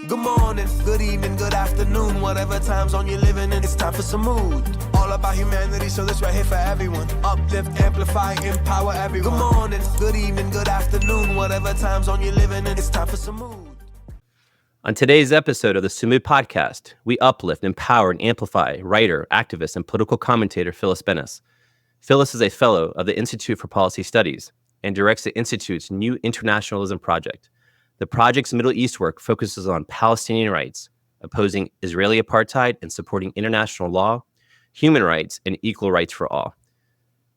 Good morning, good evening, good afternoon, whatever time zone you're living in, it's time for Sumúd. All about humanity, so this right here for everyone. Uplift, amplify, empower everyone. Good morning, good evening, good afternoon, whatever time zone you're living in, it's time for Sumúd. On today's episode of the Sumúd Podcast, we uplift, empower, and amplify writer, activist, and political commentator Phyllis Bennis. Phyllis is a fellow of the Institute for Policy Studies and directs the Institute's new Internationalism project. The project's Middle East work focuses on Palestinian rights, opposing Israeli apartheid and supporting international law, human rights, and equal rights for all.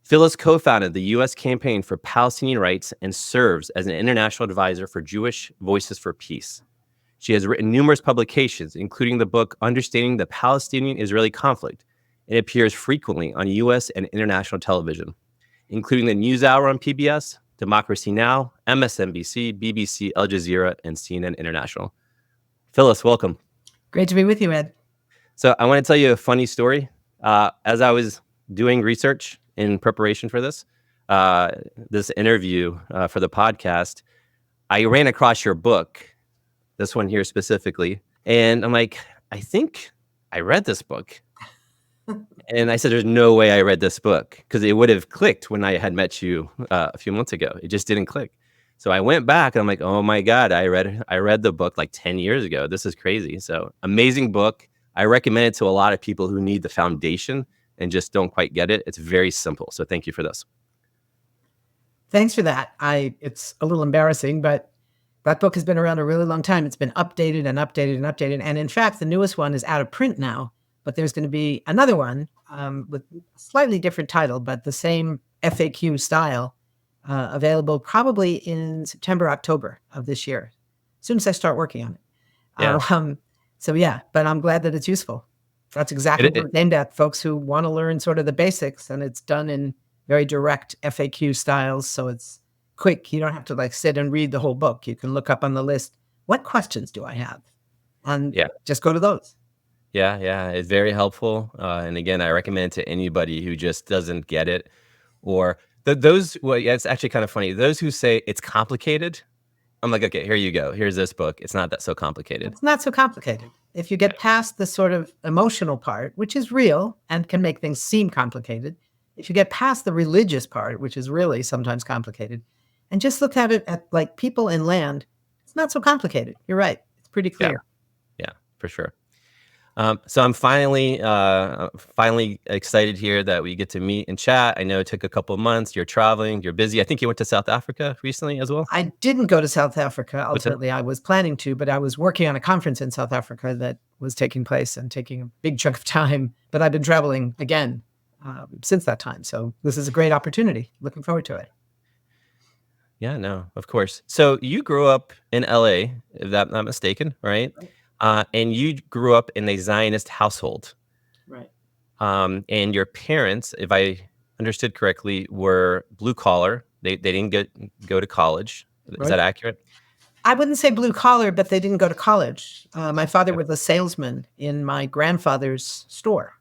Phyllis co-founded the U.S. Campaign for Palestinian Rights and serves as an international advisor for Jewish Voices for Peace. She has written numerous publications, including the book Understanding the Palestinian-Israeli Conflict, and appears frequently on U.S. and international television, including the NewsHour on PBS, Democracy Now!, MSNBC, BBC, Al Jazeera, and CNN International. Phyllis, welcome. Great to be with you, Ed. So I want to tell you a funny story. As I was doing research in preparation for this interview for the podcast, I ran across your book, this one here specifically, and I'm like, I think I read this book. And I said, there's no way I read this book, because it would have clicked when I had met you a few months ago. It just didn't click. So I went back and I'm like, oh my God, I read the book like 10 years ago. This is crazy. So amazing book. I recommend it to a lot of people who need the foundation and just don't quite get it. It's very simple. So thank you for this. Thanks for that. It's a little embarrassing, but that book has been around a really long time. It's been updated and updated and updated. And in fact, the newest one is out of print now, but there's going to be another one with a slightly different title, but the same FAQ style, available probably in September, October of this year, as soon as I start working on it. Yeah. But I'm glad that it's useful. That's exactly what it's aimed at, folks who want to learn sort of the basics, and it's done in very direct FAQ styles. So it's quick. You don't have to sit and read the whole book. You can look up on the list, what questions do I have? And just go to those. Yeah, it's very helpful. And again, I recommend it to anybody who just doesn't get it, or it's actually kind of funny. Those who say it's complicated, I'm like, okay, here you go. Here's this book. It's not that so complicated. It's not so complicated. If you get past the sort of emotional part, which is real and can make things seem complicated, if you get past the religious part, which is really sometimes complicated, and just look at it at like people and land, it's not so complicated. You're right. It's pretty clear. Yeah, for sure. So I'm finally excited here that we get to meet and chat. I know it took a couple of months. You're traveling. You're busy. I think you went to South Africa recently as well. I didn't go to South Africa. Ultimately, I was planning to, but I was working on a conference in South Africa that was taking place and taking a big chunk of time. But I've been traveling again since that time. So this is a great opportunity. Looking forward to it. Yeah, no, of course. So you grew up in LA, if I'm not mistaken, right? And you grew up in a Zionist household. Right. And your parents, if I understood correctly, were blue collar. They didn't go to college. Is that accurate? I wouldn't say blue collar, but they didn't go to college. My father was a salesman in my grandfather's store.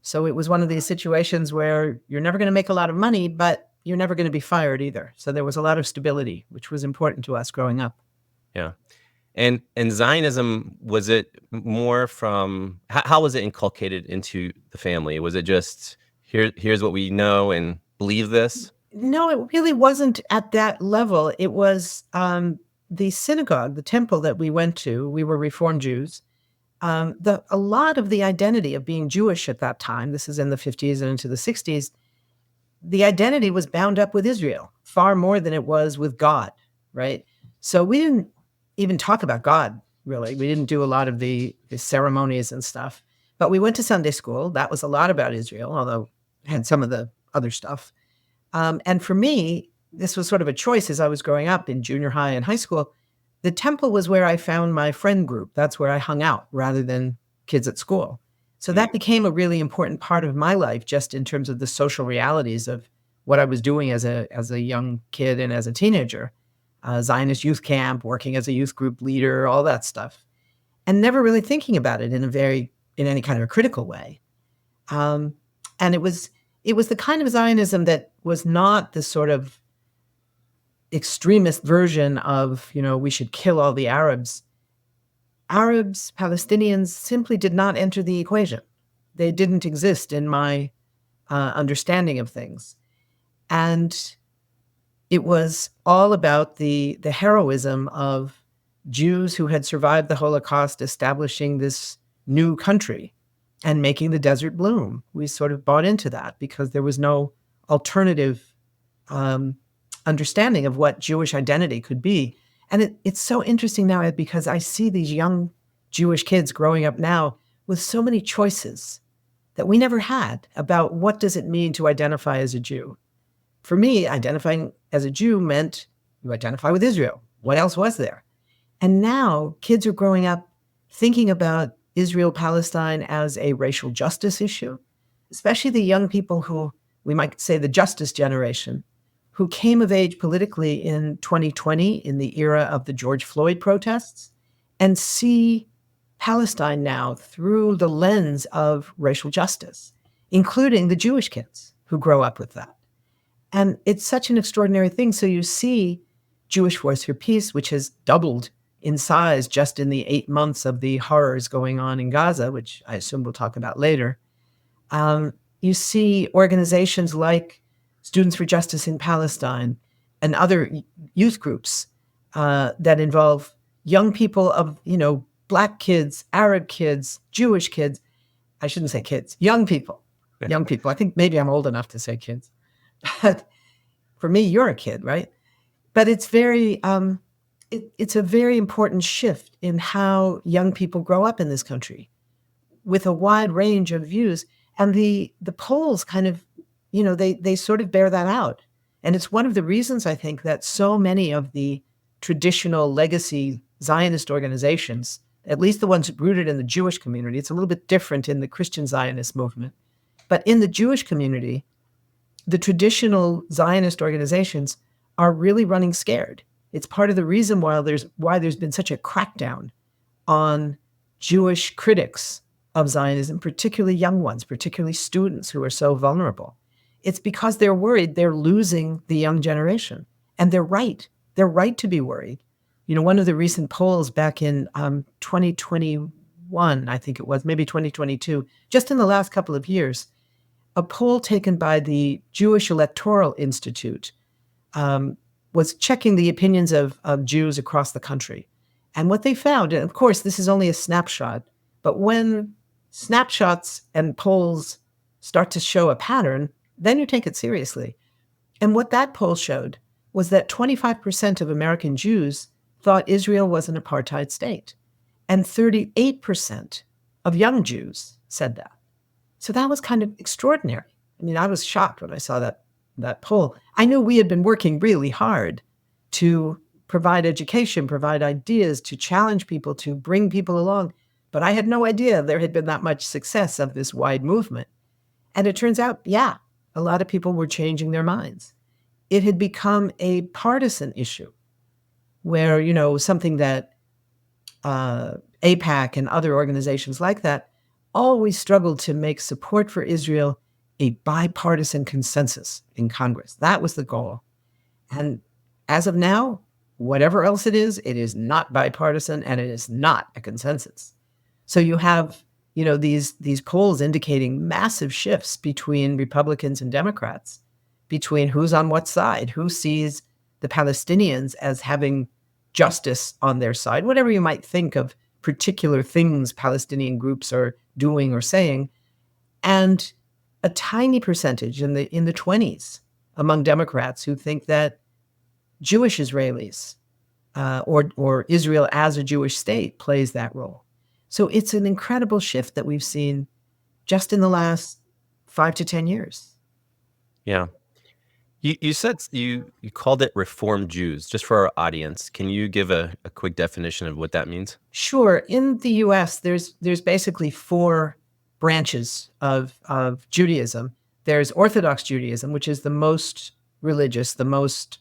So it was one of these situations where you're never going to make a lot of money, but you're never going to be fired either. So there was a lot of stability, which was important to us growing up. Yeah. And Zionism, was it more from, how was it inculcated into the family? Was it just, here's what we know and believe this? No, it really wasn't at that level. It was the synagogue, the temple that we went to. We were Reform Jews. A lot of the identity of being Jewish at that time, this is in the 50s and into the 60s, the identity was bound up with Israel far more than it was with God, right? So we didn't even talk about God, really. We didn't do a lot of the ceremonies and stuff. But we went to Sunday school. That was a lot about Israel, although it had some of the other stuff. And for me, this was sort of a choice as I was growing up in junior high and high school. The temple was where I found my friend group. That's where I hung out rather than kids at school. So that became a really important part of my life, just in terms of the social realities of what I was doing as a young kid and as a teenager. Zionist youth camp, working as a youth group leader, all that stuff, and never really thinking about it in any kind of a critical way. And it was the kind of Zionism that was not the sort of extremist version of, we should kill all the Arabs. Arabs, Palestinians simply did not enter the equation. They didn't exist in my understanding of things. And it was all about the heroism of Jews who had survived the Holocaust, establishing this new country and making the desert bloom. We sort of bought into that because there was no alternative understanding of what Jewish identity could be. And it's so interesting now because I see these young Jewish kids growing up now with so many choices that we never had about what does it mean to identify as a Jew. For me, identifying as a Jew meant you identify with Israel. What else was there? And now kids are growing up thinking about Israel-Palestine as a racial justice issue, especially the young people who, we might say the justice generation, who came of age politically in 2020 in the era of the George Floyd protests and see Palestine now through the lens of racial justice, including the Jewish kids who grow up with that. And it's such an extraordinary thing. So you see Jewish Voice for Peace, which has doubled in size just in the 8 months of the horrors going on in Gaza, which I assume we'll talk about later. You see organizations like Students for Justice in Palestine and other youth groups that involve young people of, Black kids, Arab kids, Jewish kids. I shouldn't say kids, young people. Yeah. Young people. I think maybe I'm old enough to say kids. But for me, you're a kid, right? But it's very, it's a very important shift in how young people grow up in this country with a wide range of views. And the polls kind of, they sort of bear that out. And it's one of the reasons I think that so many of the traditional legacy Zionist organizations, at least the ones rooted in the Jewish community, it's a little bit different in the Christian Zionist movement, but in the Jewish community, the traditional Zionist organizations are really running scared. It's part of the reason why there's been such a crackdown on Jewish critics of Zionism, particularly young ones, particularly students who are so vulnerable. It's because they're worried they're losing the young generation. And they're right. They're right to be worried. One of the recent polls back in 2021, I think it was, maybe 2022, just in the last couple of years, a poll taken by the Jewish Electoral Institute was checking the opinions of Jews across the country. And what they found, and of course, this is only a snapshot, but when snapshots and polls start to show a pattern, then you take it seriously. And what that poll showed was that 25% of American Jews thought Israel was an apartheid state. And 38% of young Jews said that. So that was kind of extraordinary. I mean, I was shocked when I saw that poll. I knew we had been working really hard to provide education, provide ideas, to challenge people, to bring people along. But I had no idea there had been that much success of this wide movement. And it turns out, a lot of people were changing their minds. It had become a partisan issue where, something that AIPAC and other organizations like that always struggled to make support for Israel a bipartisan consensus in Congress. That was the goal. And as of now, whatever else it is not bipartisan and it is not a consensus. So you have, these polls indicating massive shifts between Republicans and Democrats, between who's on what side, who sees the Palestinians as having justice on their side, whatever you might think of particular things Palestinian groups are doing or saying, and a tiny percentage in the 20s among Democrats who think that Jewish Israelis or Israel as a Jewish state plays that role. So it's an incredible shift that we've seen just in the last 5 to 10 years. Yeah. You said you called it Reform Jews. Just for our audience, can you give a quick definition of what that means? Sure. In the U.S., there's basically 4 branches of Judaism. There's Orthodox Judaism, which is the most religious, the most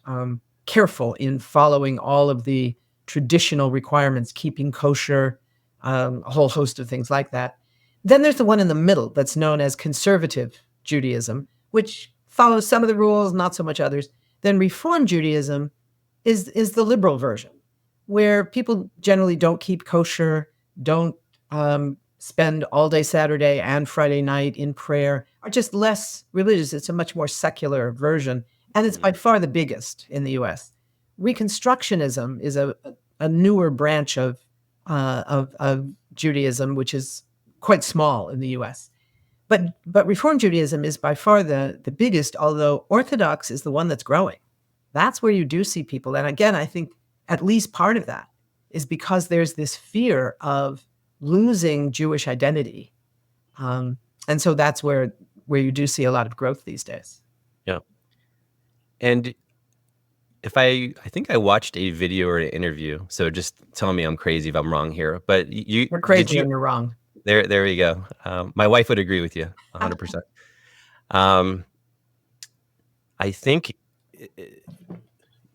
careful in following all of the traditional requirements, keeping kosher, a whole host of things like that. Then there's the one in the middle that's known as Conservative Judaism, which follows some of the rules, not so much others. Then Reform Judaism is the liberal version, where people generally don't keep kosher. don't spend all day Saturday and Friday night in prayer, are just less religious. It's a much more secular version, and it's by far the biggest in the U.S. Reconstructionism is a newer branch of Judaism, which is quite small in the U.S. But Reform Judaism is by far the biggest, although Orthodox is the one that's growing. That's where you do see people. And again, I think at least part of that is because there's this fear of losing Jewish identity. And so that's where you do see a lot of growth these days. Yeah. And I think I watched a video or an interview, so just tell me I'm crazy if I'm wrong here, but You're crazy and you're wrong. There you go. My wife would agree with you 100%. I think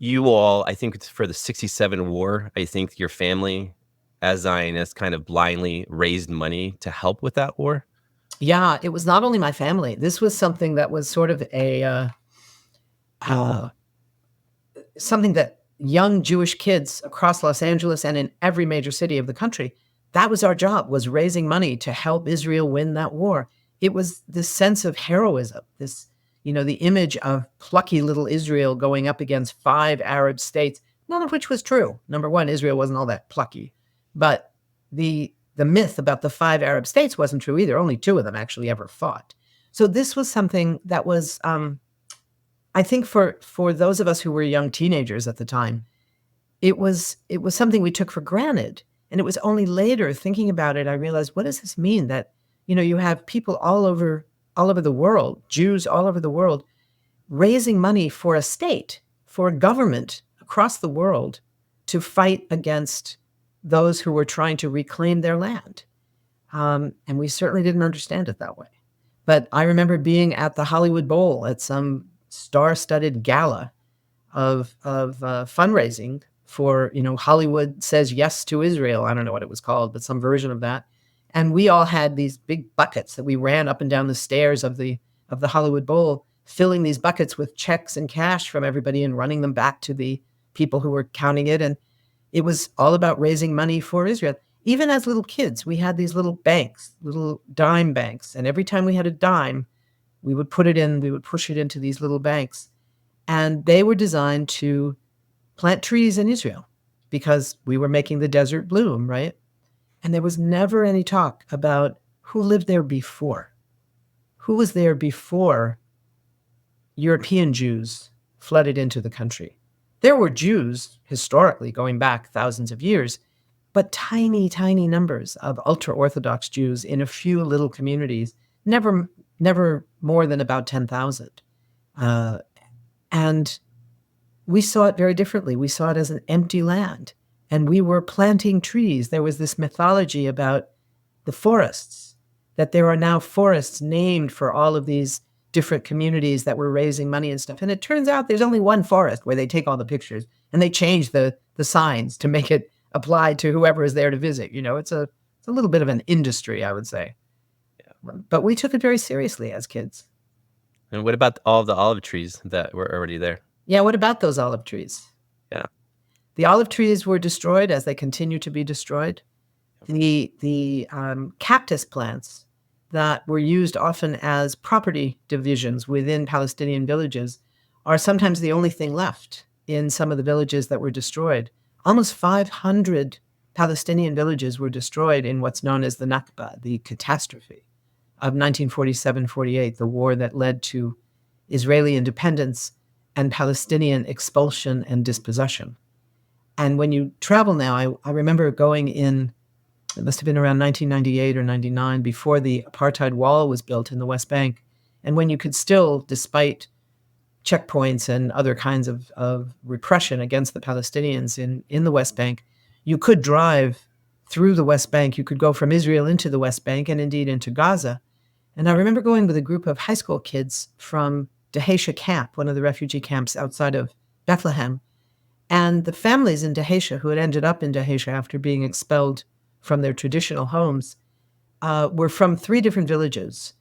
I think it's for the 67 war, I think your family as Zionists kind of blindly raised money to help with that war. Yeah, it was not only my family. This was something that was sort of something that young Jewish kids across Los Angeles and in every major city of the country, that was our job, was raising money to help Israel win that war. It was this sense of heroism, this, the image of plucky little Israel going up against 5 Arab states, none of which was true. Number one, Israel wasn't all that plucky. But the myth about the 5 Arab states wasn't true either. Only 2 of them actually ever fought. So this was something that was, I think for those of us who were young teenagers at the time, it was something we took for granted. And it was only later, thinking about it, I realized, what does this mean? That, you have people all over the world, Jews all over the world, raising money for a state, for a government across the world to fight against those who were trying to reclaim their land. And we certainly didn't understand it that way. But I remember being at the Hollywood Bowl at some star-studded gala of fundraising for, Hollywood Says Yes to Israel. I don't know what it was called, but some version of that. And we all had these big buckets that we ran up and down the stairs of the Hollywood Bowl, filling these buckets with checks and cash from everybody and running them back to the people who were counting it. And it was all about raising money for Israel. Even as little kids, we had these little banks, little dime banks. And every time we had a dime, we would push it into these little banks. And they were designed to plant trees in Israel because we were making the desert bloom, right? And there was never any talk about who lived there before. Who was there before European Jews flooded into the country? There were Jews, historically, going back thousands of years, but tiny, tiny numbers of ultra-Orthodox Jews in a few little communities, never more than about 10,000. And we saw it very differently. We saw it as an empty land, and we were planting trees. There was this mythology about the forests, that there are now forests named for all of these different communities that were raising money and stuff. And it turns out there's only one forest where they take all the pictures and they change the signs to make it apply to whoever is there to visit. It's a little bit of an industry, I would say. Yeah. But we took it very seriously as kids. And what about all of the olive trees that were already there? Yeah, what about those olive trees? Yeah. The olive trees were destroyed as they continue to be destroyed. The cactus plants that were used often as property divisions within Palestinian villages are sometimes the only thing left in some of the villages that were destroyed. Almost 500 Palestinian villages were destroyed in what's known as the Nakba, the catastrophe of 1947-48, the war that led to Israeli independence and Palestinian expulsion and dispossession. And when you travel now, I remember going in, it must have been around 1998 or 99, before the apartheid wall was built in the West Bank. And when you could still, despite checkpoints and other kinds of repression against the Palestinians in the West Bank, you could drive through the West Bank. You could go from Israel into the West Bank and indeed into Gaza. And I remember going with a group of high school kids from Dheisheh camp, one of the refugee camps outside of Bethlehem. And the families in Dheisheh who had ended up in Dheisheh after being expelled from their traditional homes were from 3 different villages,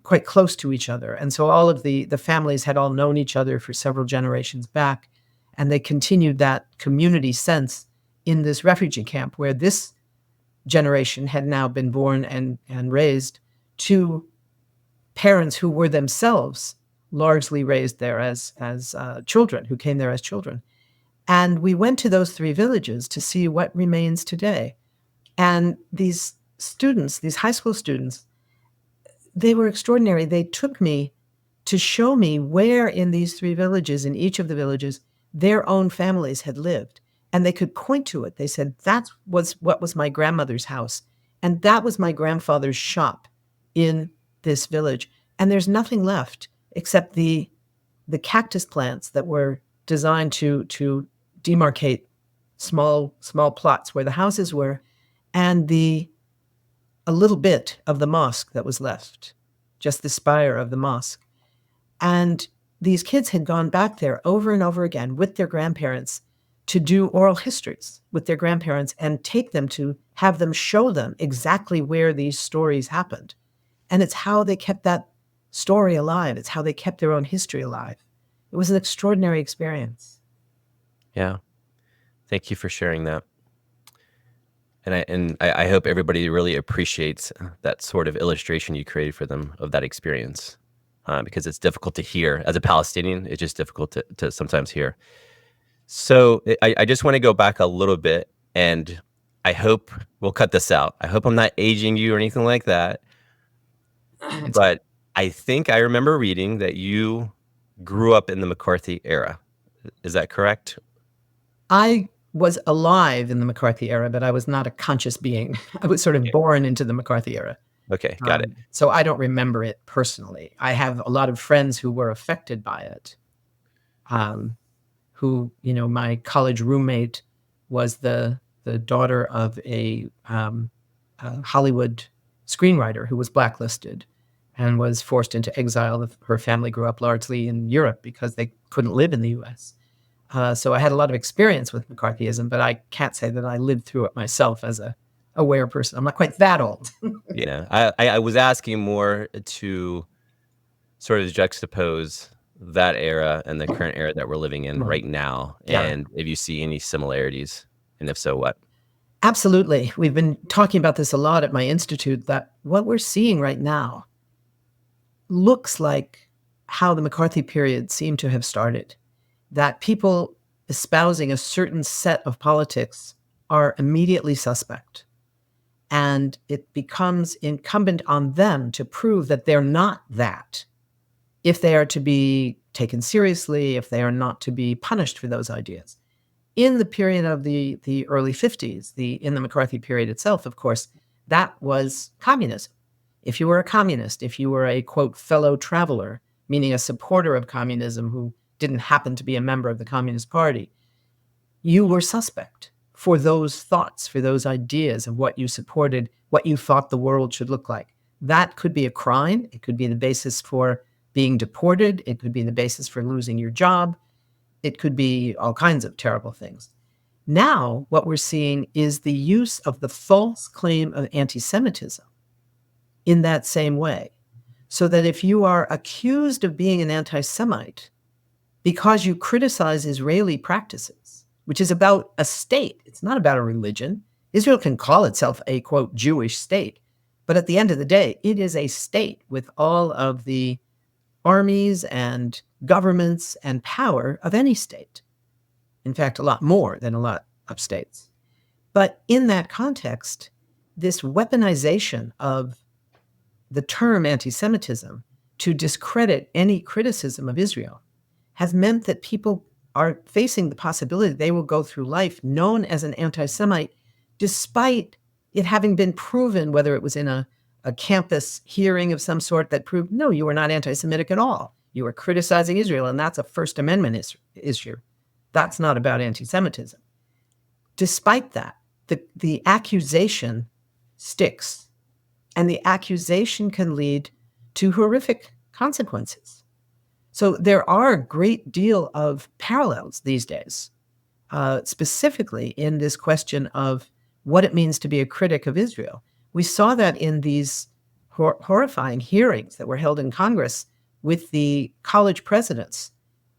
quite close to each other. And so all of the families had all known each other for several generations back, and they continued that community sense in this refugee camp where this generation had now been born and raised to parents who were themselves largely raised there as children, who came there as children. And we went to those 3 villages to see what remains today. And these students, these high school students, they were extraordinary. They took me to show me where in these 3 villages, in each of the villages, their own families had lived. And they could point to it. They said, that was what was my grandmother's house. And that was my grandfather's shop in this village. And there's nothing left except the cactus plants that were designed to demarcate small plots where the houses were, and a little bit of the mosque that was left, just the spire of the mosque. And these kids had gone back there over and over again with their grandparents to do oral histories with their grandparents and take them to have them show them exactly where these stories happened. And it's how they kept that story alive. It's how they kept their own history alive. It was an extraordinary experience. Yeah. Thank you for sharing that. And I hope everybody really appreciates that sort of illustration you created for them of that experience, because it's difficult to hear. As a Palestinian, it's just difficult to sometimes hear. So I just want to go back a little bit, and I hope we'll cut this out. I hope I'm not aging you or anything like that. But I think I remember reading that you grew up in the McCarthy era. Is that correct? I was alive in the McCarthy era, but I was not a conscious being. I was sort of born into the McCarthy era. Okay, got it. So I don't remember it personally. I have a lot of friends who were affected by it. Who, my college roommate was the daughter of a Hollywood screenwriter who was blacklisted and was forced into exile. Her family grew up largely in Europe because they couldn't live in the U.S. So I had a lot of experience with McCarthyism, but I can't say that I lived through it myself as a aware person. I'm not quite that old. I was asking more to sort of juxtapose that era and the current era that we're living in right now, and if you see any similarities, and if so, what? Absolutely. We've been talking about this a lot at my institute, that what we're seeing right now looks like how the McCarthy period seemed to have started, that people espousing a certain set of politics are immediately suspect. And it becomes incumbent on them to prove that they're not that, if they are to be taken seriously, if they are not to be punished for those ideas. In the period of the early 50s, in the McCarthy period itself, of course, that was communism. If you were a communist, if you were a, quote, fellow traveler, meaning a supporter of communism who didn't happen to be a member of the Communist Party, you were suspect for those thoughts, for those ideas of what you supported, what you thought the world should look like. That could be a crime. It could be the basis for being deported. It could be the basis for losing your job. It could be all kinds of terrible things. Now, what we're seeing is the use of the false claim of anti-Semitism in that same way. So that if you are accused of being an anti-Semite because you criticize Israeli practices, which is about a state, it's not about a religion. Israel can call itself a, quote, Jewish state. But at the end of the day, it is a state with all of the armies and governments and power of any state. In fact, a lot more than a lot of states. But in that context, this weaponization of the term anti-Semitism to discredit any criticism of Israel has meant that people are facing the possibility they will go through life known as an anti-Semite, despite it having been proven, whether it was in a campus hearing of some sort that proved, no, you were not anti-Semitic at all. You were criticizing Israel, and that's a First Amendment issue. That's not about anti-Semitism. Despite that, the accusation sticks, and the accusation can lead to horrific consequences. So there are a great deal of parallels these days, specifically in this question of what it means to be a critic of Israel. We saw that in these horrifying hearings that were held in Congress with the college presidents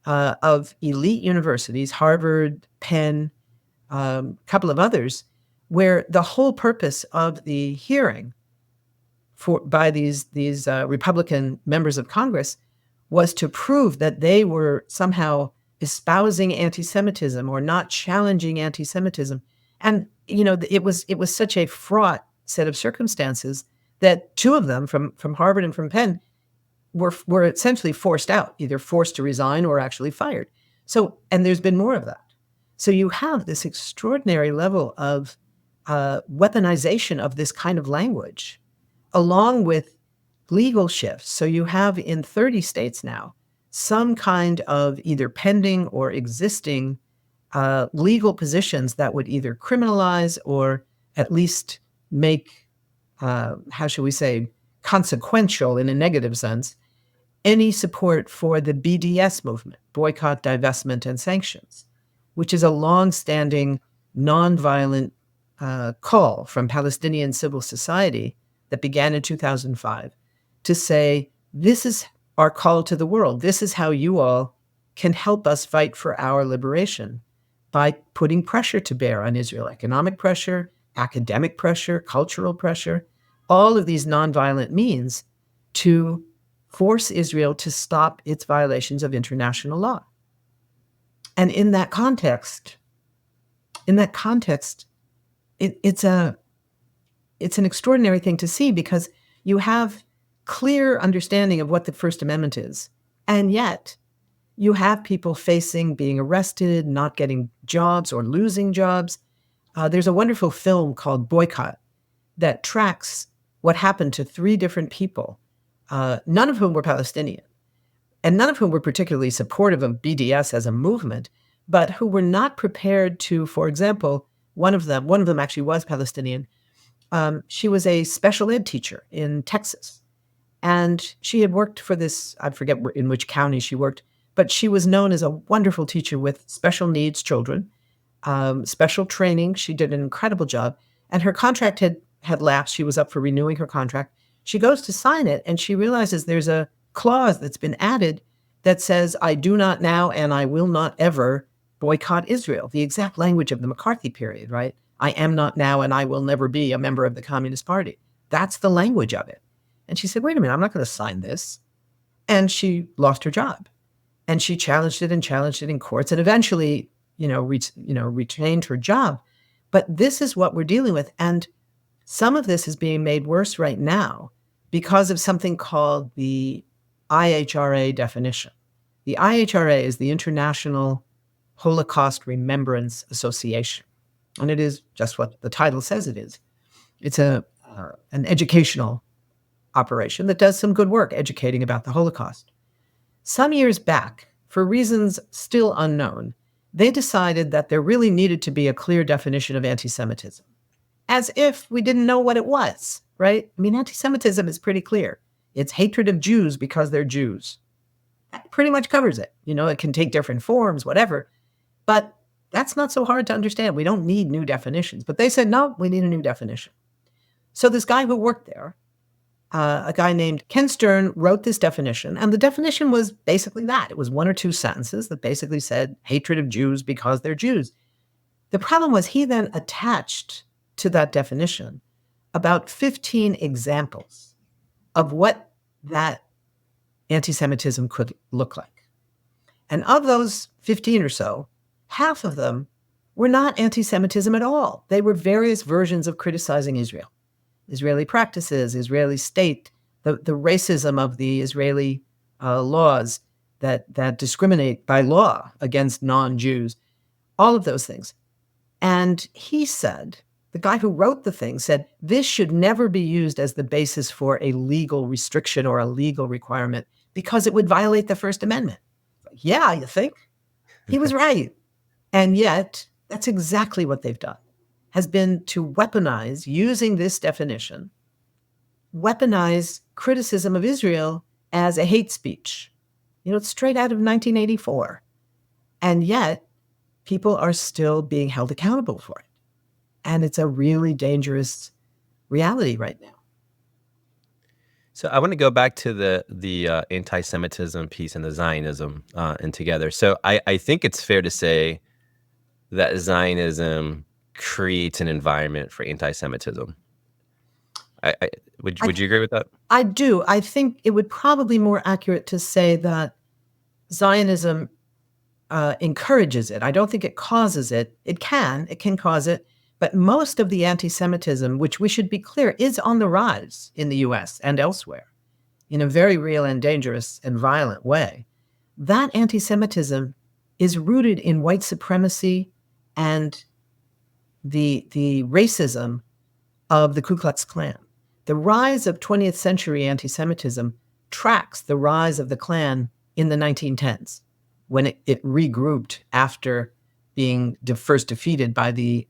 of elite universities, Harvard, Penn, a couple of others, where the whole purpose of the hearing by these Republican members of Congress was to prove that they were somehow espousing anti-Semitism or not challenging anti-Semitism. And, it was such a fraught set of circumstances that two of them from Harvard and from Penn were essentially forced out, either forced to resign or actually fired. So, and there's been more of that. So you have this extraordinary level of weaponization of this kind of language, along with legal shifts. So you have in 30 states now some kind of either pending or existing legal positions that would either criminalize or at least make, how should we say, consequential in a negative sense, any support for the BDS movement, boycott, divestment, and sanctions, which is a long-standing nonviolent call from Palestinian civil society that began in 2005 to say, this is our call to the world. This is how you all can help us fight for our liberation by putting pressure to bear on Israel, economic pressure, academic pressure, cultural pressure, all of these nonviolent means to force Israel to stop its violations of international law. And in that context, it's an extraordinary thing to see, because you have clear understanding of what the First Amendment is, and yet you have people facing being arrested, not getting jobs or losing jobs. There's a wonderful film called Boycott that tracks what happened to 3 different people, none of whom were Palestinian, and none of whom were particularly supportive of BDS as a movement, but who were not prepared to, for example, one of them actually was Palestinian. She was a special ed teacher in Texas, and she had worked for this, I forget in which county she worked, but she was known as a wonderful teacher with special needs children, special training. She did an incredible job, and her contract had lapsed. She was up for renewing her contract. She goes to sign it, and she realizes there's a clause that's been added that says, I do not now and I will not ever boycott Israel, the exact language of the McCarthy period, right? I am not now and I will never be a member of the Communist Party. That's the language of it. And she said, wait a minute, I'm not going to sign this. And she lost her job. And she challenged it in courts, and eventually, retained her job. But this is what we're dealing with. And some of this is being made worse right now because of something called the IHRA definition. The IHRA is the International Holocaust Remembrance Association. And it is just what the title says it is. It's an educational operation that does some good work educating about the Holocaust. Some years back, for reasons still unknown, they decided that there really needed to be a clear definition of anti-Semitism, as if we didn't know what it was, right? I mean, anti-Semitism is pretty clear. It's hatred of Jews because they're Jews. That pretty much covers it. It can take different forms, whatever, but that's not so hard to understand. We don't need new definitions. But they said, no, we need a new definition. So this guy who worked there, a guy named Ken Stern, wrote this definition, and the definition was basically that. It was 1 or 2 sentences that basically said hatred of Jews because they're Jews. The problem was he then attached to that definition about 15 examples of what that anti-Semitism could look like. And of those 15 or so, half of them were not anti-Semitism at all. They were various versions of criticizing Israel. Israeli practices, Israeli state, the racism of the Israeli laws that discriminate by law against non-Jews, all of those things. And he said, the guy who wrote the thing said, this should never be used as the basis for a legal restriction or a legal requirement because it would violate the First Amendment. Yeah, you think? He was right. And yet, that's exactly what they've done, has been to weaponize, using this definition, weaponize criticism of Israel as a hate speech. It's straight out of 1984. And yet, people are still being held accountable for it. And it's a really dangerous reality right now. So I want to go back to the anti-Semitism piece and the Zionism and together. So I think it's fair to say that Zionism creates an environment for anti-Semitism. Would you agree with that? I do. I think it would probably be more accurate to say that Zionism encourages it. I don't think it causes it. It can cause it. But most of the anti-Semitism, which we should be clear, is on the rise in the US and elsewhere in a very real and dangerous and violent way. That anti-Semitism is rooted in white supremacy and the racism of the Ku Klux Klan. The rise of 20th century anti-Semitism tracks the rise of the Klan in the 1910s, when it regrouped after being first defeated by the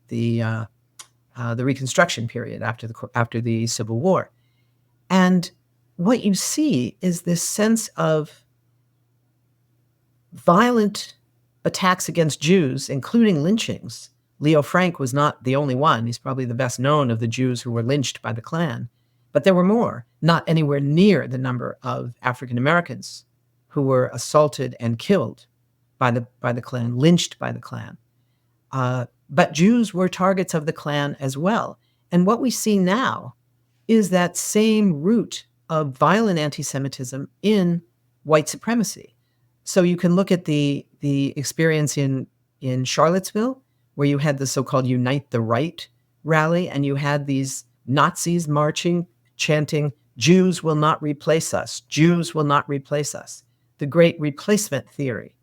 Reconstruction period after the Civil War. And what you see is this sense of violent attacks against Jews, including lynchings. Leo Frank was not the only one. He's probably the best known of the Jews who were lynched by the Klan. But there were more, not anywhere near the number of African Americans who were assaulted and killed by the Klan, lynched by the Klan. But Jews were targets of the Klan as well. And what we see now is that same root of violent anti-Semitism in white supremacy. So you can look at the experience in Charlottesville, where you had the so-called Unite the Right rally, and you had these Nazis marching, chanting, "Jews will not replace us. Jews will not replace us." The great replacement theory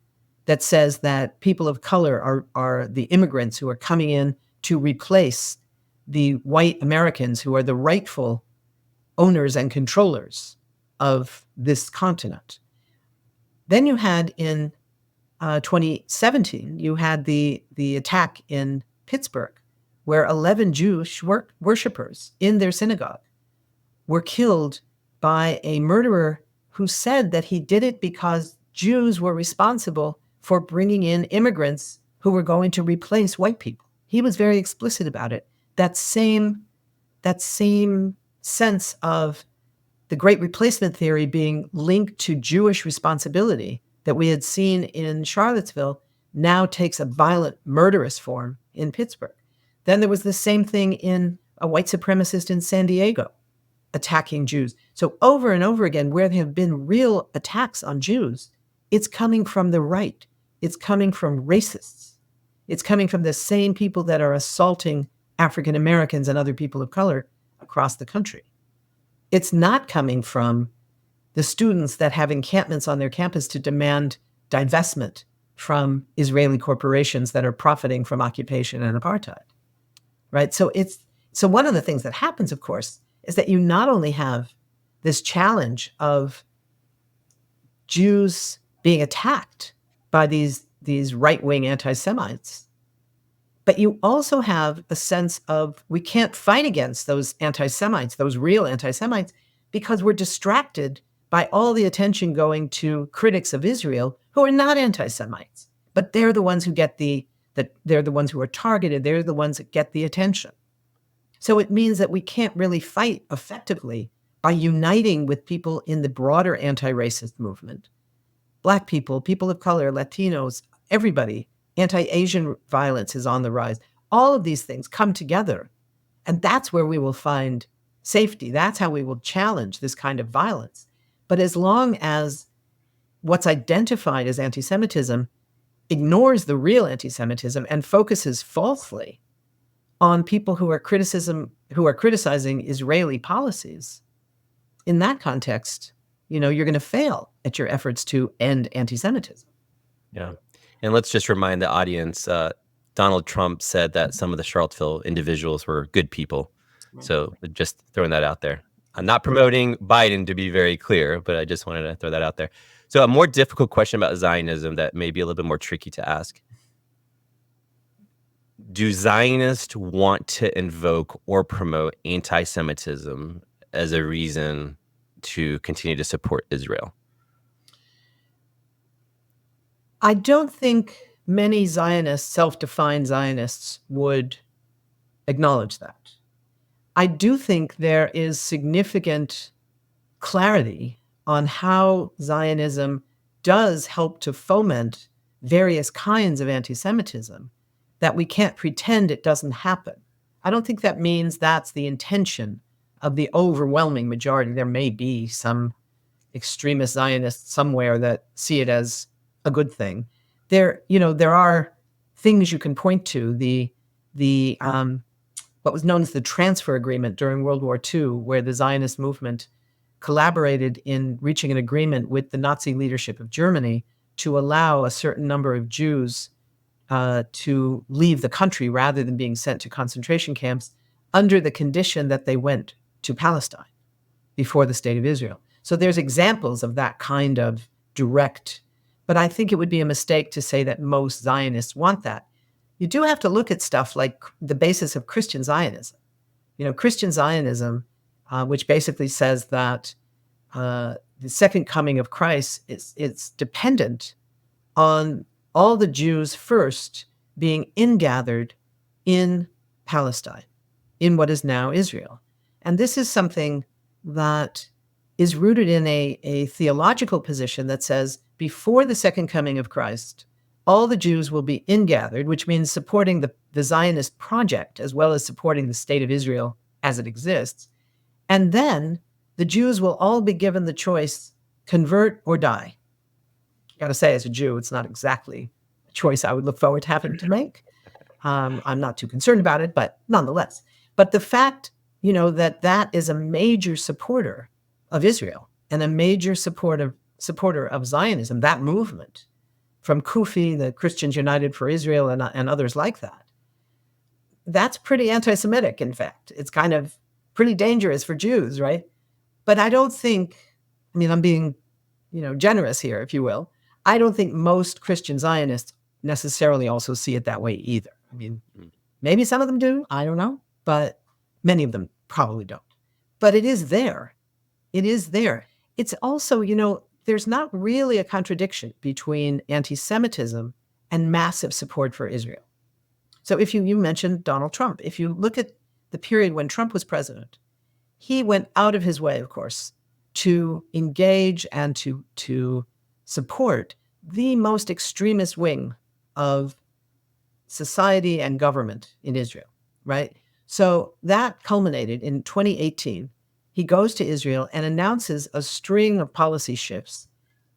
that says that people of color are the immigrants who are coming in to replace the white Americans who are the rightful owners and controllers of this continent. Then you had in 2017, you had the attack in Pittsburgh, where 11 Jewish worshipers in their synagogue were killed by a murderer who said that he did it because Jews were responsible for bringing in immigrants who were going to replace white people. He was very explicit about it. That same sense of the great replacement theory being linked to Jewish responsibility that we had seen in Charlottesville now takes a violent, murderous form in Pittsburgh. Then there was the same thing in a white supremacist in San Diego attacking Jews. So over and over again, where there have been real attacks on Jews, it's coming from the right. It's coming from racists. It's coming from the same people that are assaulting African Americans and other people of color across the country. It's not coming from the students that have encampments on their campus to demand divestment from Israeli corporations that are profiting from occupation and apartheid, right? So one of the things that happens, of course, is that you not only have this challenge of Jews being attacked by these right-wing anti-Semites, but you also have a sense of we can't fight against those anti-Semites, those real anti-Semites, because we're distracted by all the attention going to critics of Israel who are not anti-Semites, but they're the ones who get they're the ones who are targeted. They're the ones that get the attention. So it means that we can't really fight effectively by uniting with people in the broader anti-racist movement. Black people, people of color, Latinos, everybody. Anti-Asian violence is on the rise. All of these things come together, and that's where we will find safety. That's how we will challenge this kind of violence. But as long as what's identified as anti-Semitism ignores the real anti-Semitism and focuses falsely on people who are criticizing Israeli policies, in that context, you're going to fail at your efforts to end anti-Semitism. Yeah. And let's just remind the audience, Donald Trump said that some of the Charlottesville individuals were good people. Right. So just throwing that out there. I'm not promoting Biden, to be very clear, but I just wanted to throw that out there. So a more difficult question about Zionism that may be a little bit more tricky to ask. Do Zionists want to invoke or promote anti-Semitism as a reason to continue to support Israel? I don't think many Zionists, self-defined Zionists, would acknowledge that. I do think there is significant clarity on how Zionism does help to foment various kinds of anti-Semitism that we can't pretend it doesn't happen. I don't think that means that's the intention of the overwhelming majority. There may be some extremist Zionists somewhere that see it as a good thing. There are things you can point to. The what was known as the transfer agreement during World War II, where the Zionist movement collaborated in reaching an agreement with the Nazi leadership of Germany to allow a certain number of Jews to leave the country rather than being sent to concentration camps under the condition that they went to Palestine before the State of Israel. So there's examples of that kind of direct, but I think it would be a mistake to say that most Zionists want that. You do have to look at stuff like the basis of Christian Zionism. Christian Zionism, which basically says that the second coming of Christ it's dependent on all the Jews first being ingathered in Palestine, in what is now Israel. And this is something that is rooted in a theological position that says before the second coming of Christ, all the Jews will be ingathered, which means supporting the Zionist project as well as supporting the state of Israel as it exists. And then the Jews will all be given the choice, convert or die. Got to say, as a Jew, it's not exactly a choice I would look forward to having to make. I'm not too concerned about it, but nonetheless. But the fact, that is a major supporter of Israel and a major supporter of Zionism, that movement, from Kufi, the Christians United for Israel, and others like that. That's pretty anti-Semitic, in fact. It's kind of pretty dangerous for Jews, right? But I don't think, I'm being, generous here, if you will. I don't think most Christian Zionists necessarily also see it that way either. Maybe some of them do, I don't know, but many of them probably don't. But it is there. It is there. It's also, there's not really a contradiction between anti-Semitism and massive support for Israel. So if you mentioned Donald Trump, if you look at the period when Trump was president, he went out of his way, of course, to engage and to support the most extremist wing of society and government in Israel, right? So that culminated in 2018. He goes to Israel and announces a string of policy shifts,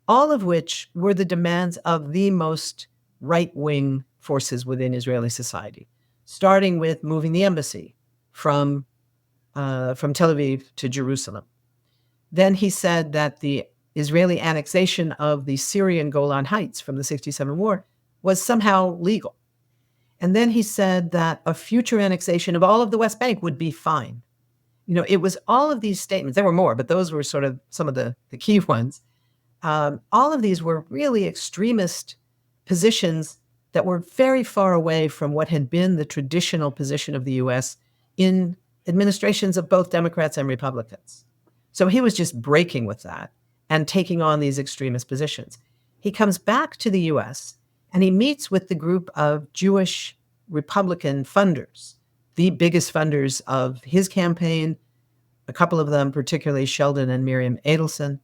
all of which were the demands of the most right-wing forces within Israeli society, starting with moving the embassy from Tel Aviv to Jerusalem. Then he said that the Israeli annexation of the Syrian Golan Heights from the 1967 war was somehow legal. And then he said that a future annexation of all of the West Bank would be fine. It was all of these statements. There were more, but those were sort of some of the key ones. All of these were really extremist positions that were very far away from what had been the traditional position of the U.S. in administrations of both Democrats and Republicans. So he was just breaking with that and taking on these extremist positions. He comes back to the U.S. and he meets with the group of Jewish Republican funders, the biggest funders of his campaign, a couple of them, particularly Sheldon and Miriam Adelson.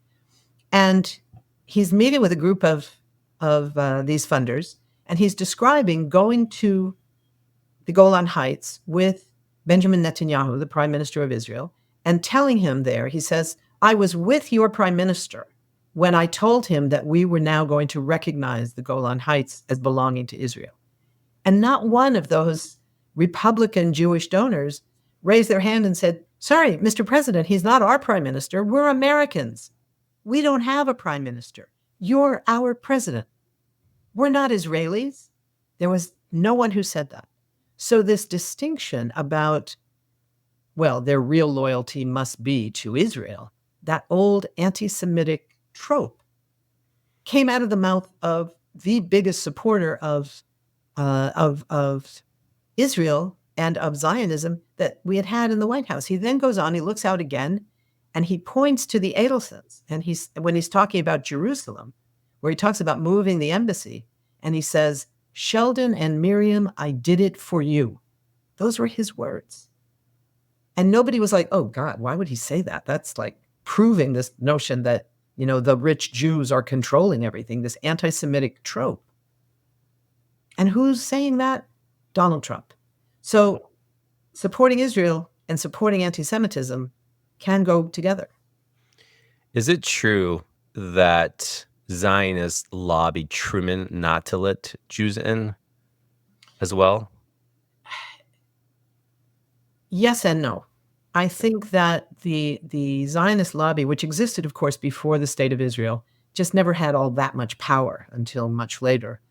And he's meeting with a group of these funders, and he's describing going to the Golan Heights with Benjamin Netanyahu, the prime minister of Israel, and telling him there, he says, I was with your prime minister when I told him that we were now going to recognize the Golan Heights as belonging to Israel. And not one of those Republican Jewish donors raised their hand and said, sorry, Mr. President, he's not our prime minister. We're Americans. We don't have a prime minister. You're our president. We're not Israelis. There was no one who said that. So this distinction about, well, their real loyalty must be to Israel, that old anti-Semitic trope, came out of the mouth of the biggest supporter of Israel and of Zionism that we had in the White House. He then goes on, he looks out again, and he points to the Adelsons. And when he's talking about Jerusalem, where he talks about moving the embassy, and he says, Sheldon and Miriam, I did it for you. Those were his words. And nobody was like, oh God, why would he say that? That's like proving this notion that, the rich Jews are controlling everything, this anti-Semitic trope. And who's saying that? Donald Trump. So supporting Israel and supporting anti-Semitism can go together. Is it true that Zionists lobbied Truman not to let Jews in as well? Yes and no. I think that the Zionist lobby, which existed, of course, before the State of Israel, just never had all that much power until much later.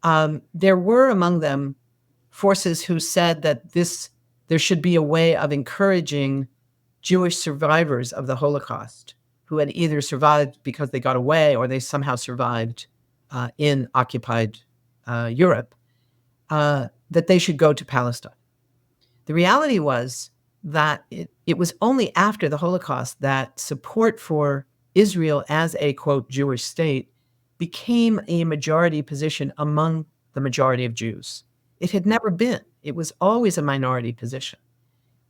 There were among them forces who said that there should be a way of encouraging Jewish survivors of the Holocaust who had either survived because they got away or they somehow survived in occupied Europe, that they should go to Palestine. The reality was that it was only after the Holocaust that support for Israel as a, quote, Jewish state became a majority position among the majority of Jews. It had never been. It was always a minority position.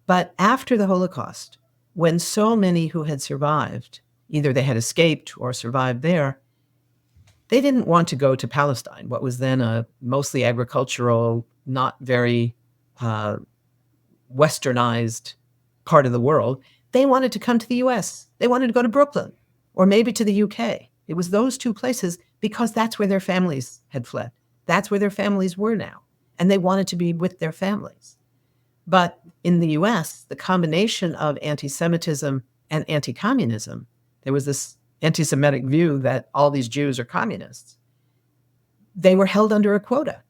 But after the Holocaust, when so many who had survived, either they had escaped or survived there, they didn't want to go to Palestine, what was then a mostly agricultural, not very westernized part of the world. They wanted to come to the US. They wanted to go to Brooklyn or maybe to the UK. It was those two places because that's where their families had fled. That's where their families were now. And they wanted to be with their families. But in the US, the combination of anti-Semitism and anti-communism, there was this anti-Semitic view that all these Jews are communists. They were held under a quota.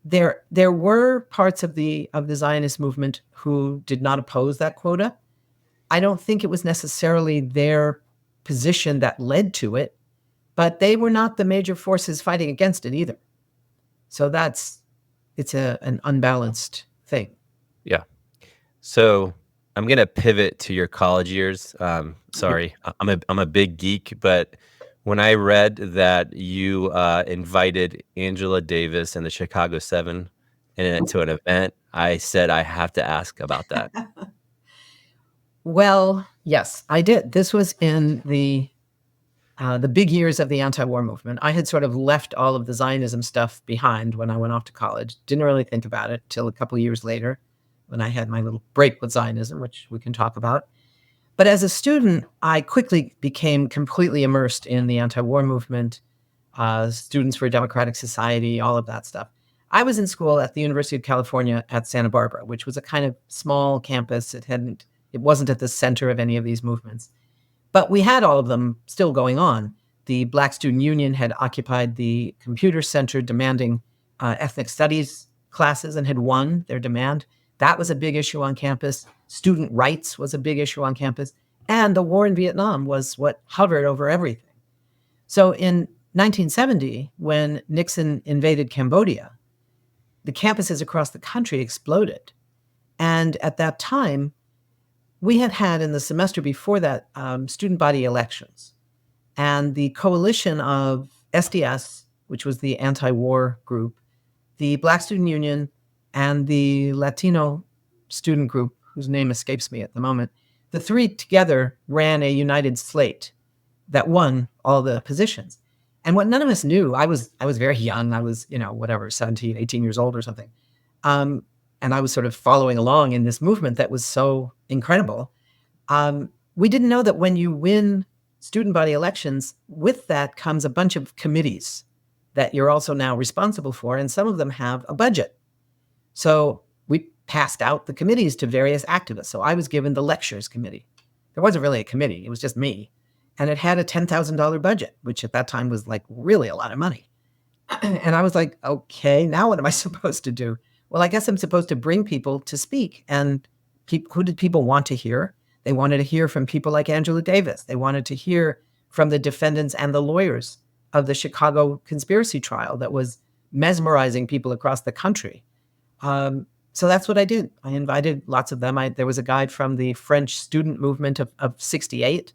There were parts of the Zionist movement who did not oppose that quota. I don't think it was necessarily their position that led to it, but they were not the major forces fighting against it either. So it's an unbalanced thing. Yeah. So I'm going to pivot to your college years. Sorry, I'm a big geek, but when I read that you invited Angela Davis and the Chicago 7 to an event, I said I have to ask about that. Well, yes, I did. This was in the big years of the anti-war movement. I had sort of left all of the Zionism stuff behind when I went off to college. Didn't really think about it till a couple of years later when I had my little break with Zionism, which we can talk about. But as a student, I quickly became completely immersed in the anti-war movement, Students for a Democratic Society, all of that stuff. I was in school at the University of California at Santa Barbara, which was a kind of small campus. It wasn't at the center of any of these movements. But we had all of them still going on. The Black Student Union had occupied the computer center demanding ethnic studies classes and had won their demand. That was a big issue on campus. Student rights was a big issue on campus. And the war in Vietnam was what hovered over everything. So in 1970, when Nixon invaded Cambodia, the campuses across the country exploded. And at that time, we had in the semester before that student body elections. And the coalition of SDS, which was the anti-war group, the Black Student Union, and the Latino student group, whose name escapes me at the moment, the three together ran a united slate that won all the positions. And what none of us knew, I was very young. I was, 17, 18 years old or something. And I was sort of following along in this movement that was so incredible. We didn't know that when you win student body elections, with that comes a bunch of committees that you're also now responsible for, and some of them have a budget. So we passed out the committees to various activists. So I was given the lectures committee. There wasn't really a committee. It was just me. And it had a $10,000 budget, which at that time was like really a lot of money. And I was like, okay, now what am I supposed to do? Well, I guess I'm supposed to bring people to speak. And who did people want to hear? They wanted to hear from people like Angela Davis. They wanted to hear from the defendants and the lawyers of the Chicago conspiracy trial that was mesmerizing people across the country. So that's what I did. I invited lots of them. There was a guy from the French student movement of 68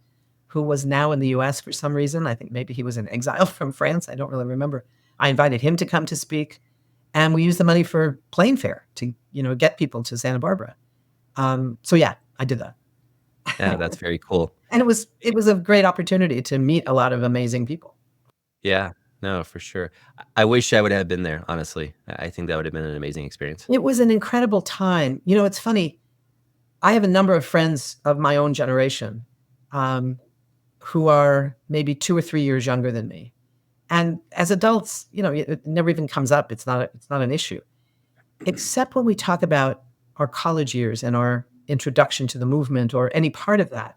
who was now in the US for some reason. I think maybe he was in exile from France. I don't really remember. I invited him to come to speak, and we used the money for plane fare to, get people to Santa Barbara. So yeah, I did that. Yeah, that's very cool. And it was a great opportunity to meet a lot of amazing people. Yeah. No, for sure. I wish I would have been there, honestly. I think that would have been an amazing experience. It was an incredible time. You know, it's funny. I have a number of friends of my own generation who are maybe 2 or 3 years younger than me. And as adults, you know, it never even comes up. It's not an issue, except when we talk about our college years and our introduction to the movement or any part of that,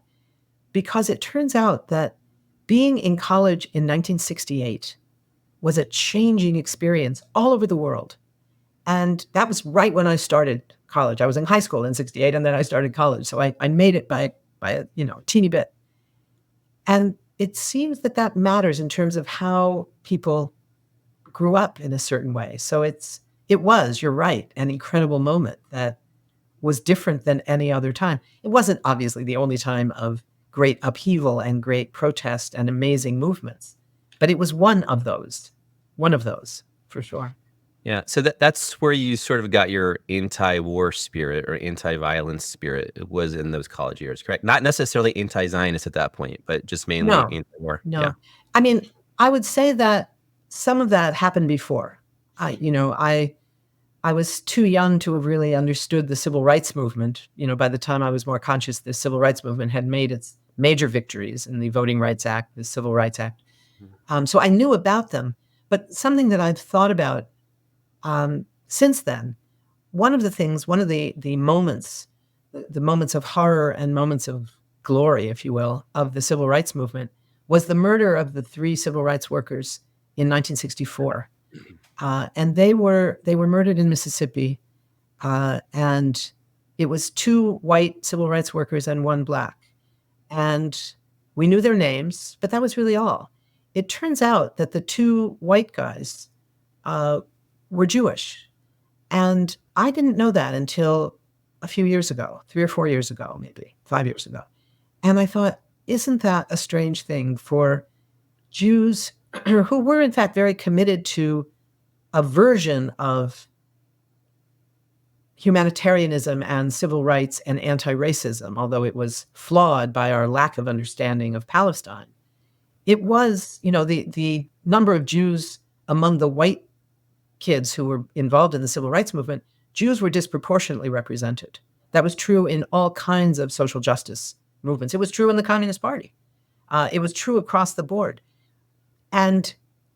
because it turns out that being in college in 1968 was a changing experience all over the world. And that was right when I started college. I was in high school in 68 and then I started college. So I made it by a teeny bit. And it seems that matters in terms of how people grew up in a certain way. So it was, you're right, an incredible moment that was different than any other time. It wasn't obviously the only time of great upheaval and great protest and amazing movements, but it was one of those for sure. Yeah. So that's where you sort of got your anti-war spirit or anti-violence spirit. It was in those college years, correct? Not necessarily anti-Zionist at that point, but just mainly No, anti-war. no. Yeah. I mean, I would say that some of that happened before. I was too young to have really understood the civil rights movement. You know, by the time I was more conscious, the civil rights movement had made its major victories in the Voting Rights Act, the Civil Rights Act. So I knew about them, but something that I've thought about since then, one of the moments, the moments of horror and moments of glory, if you will, of the civil rights movement was the murder of the 3 civil rights workers in 1964. And they were murdered in Mississippi. And it was 2 white civil rights workers and 1 black. And we knew their names, but that was really all. It turns out that the 2 white guys were Jewish. And I didn't know that until a few years ago, 3 or 4 years ago, maybe 5 years ago. And I thought, isn't that a strange thing for Jews who were in fact very committed to a version of humanitarianism and civil rights and anti-racism, although it was flawed by our lack of understanding of Palestine. It was, the number of Jews among the white kids who were involved in the civil rights movement, Jews were disproportionately represented. That was true in all kinds of social justice movements. It was true in the Communist Party. It was true across the board. And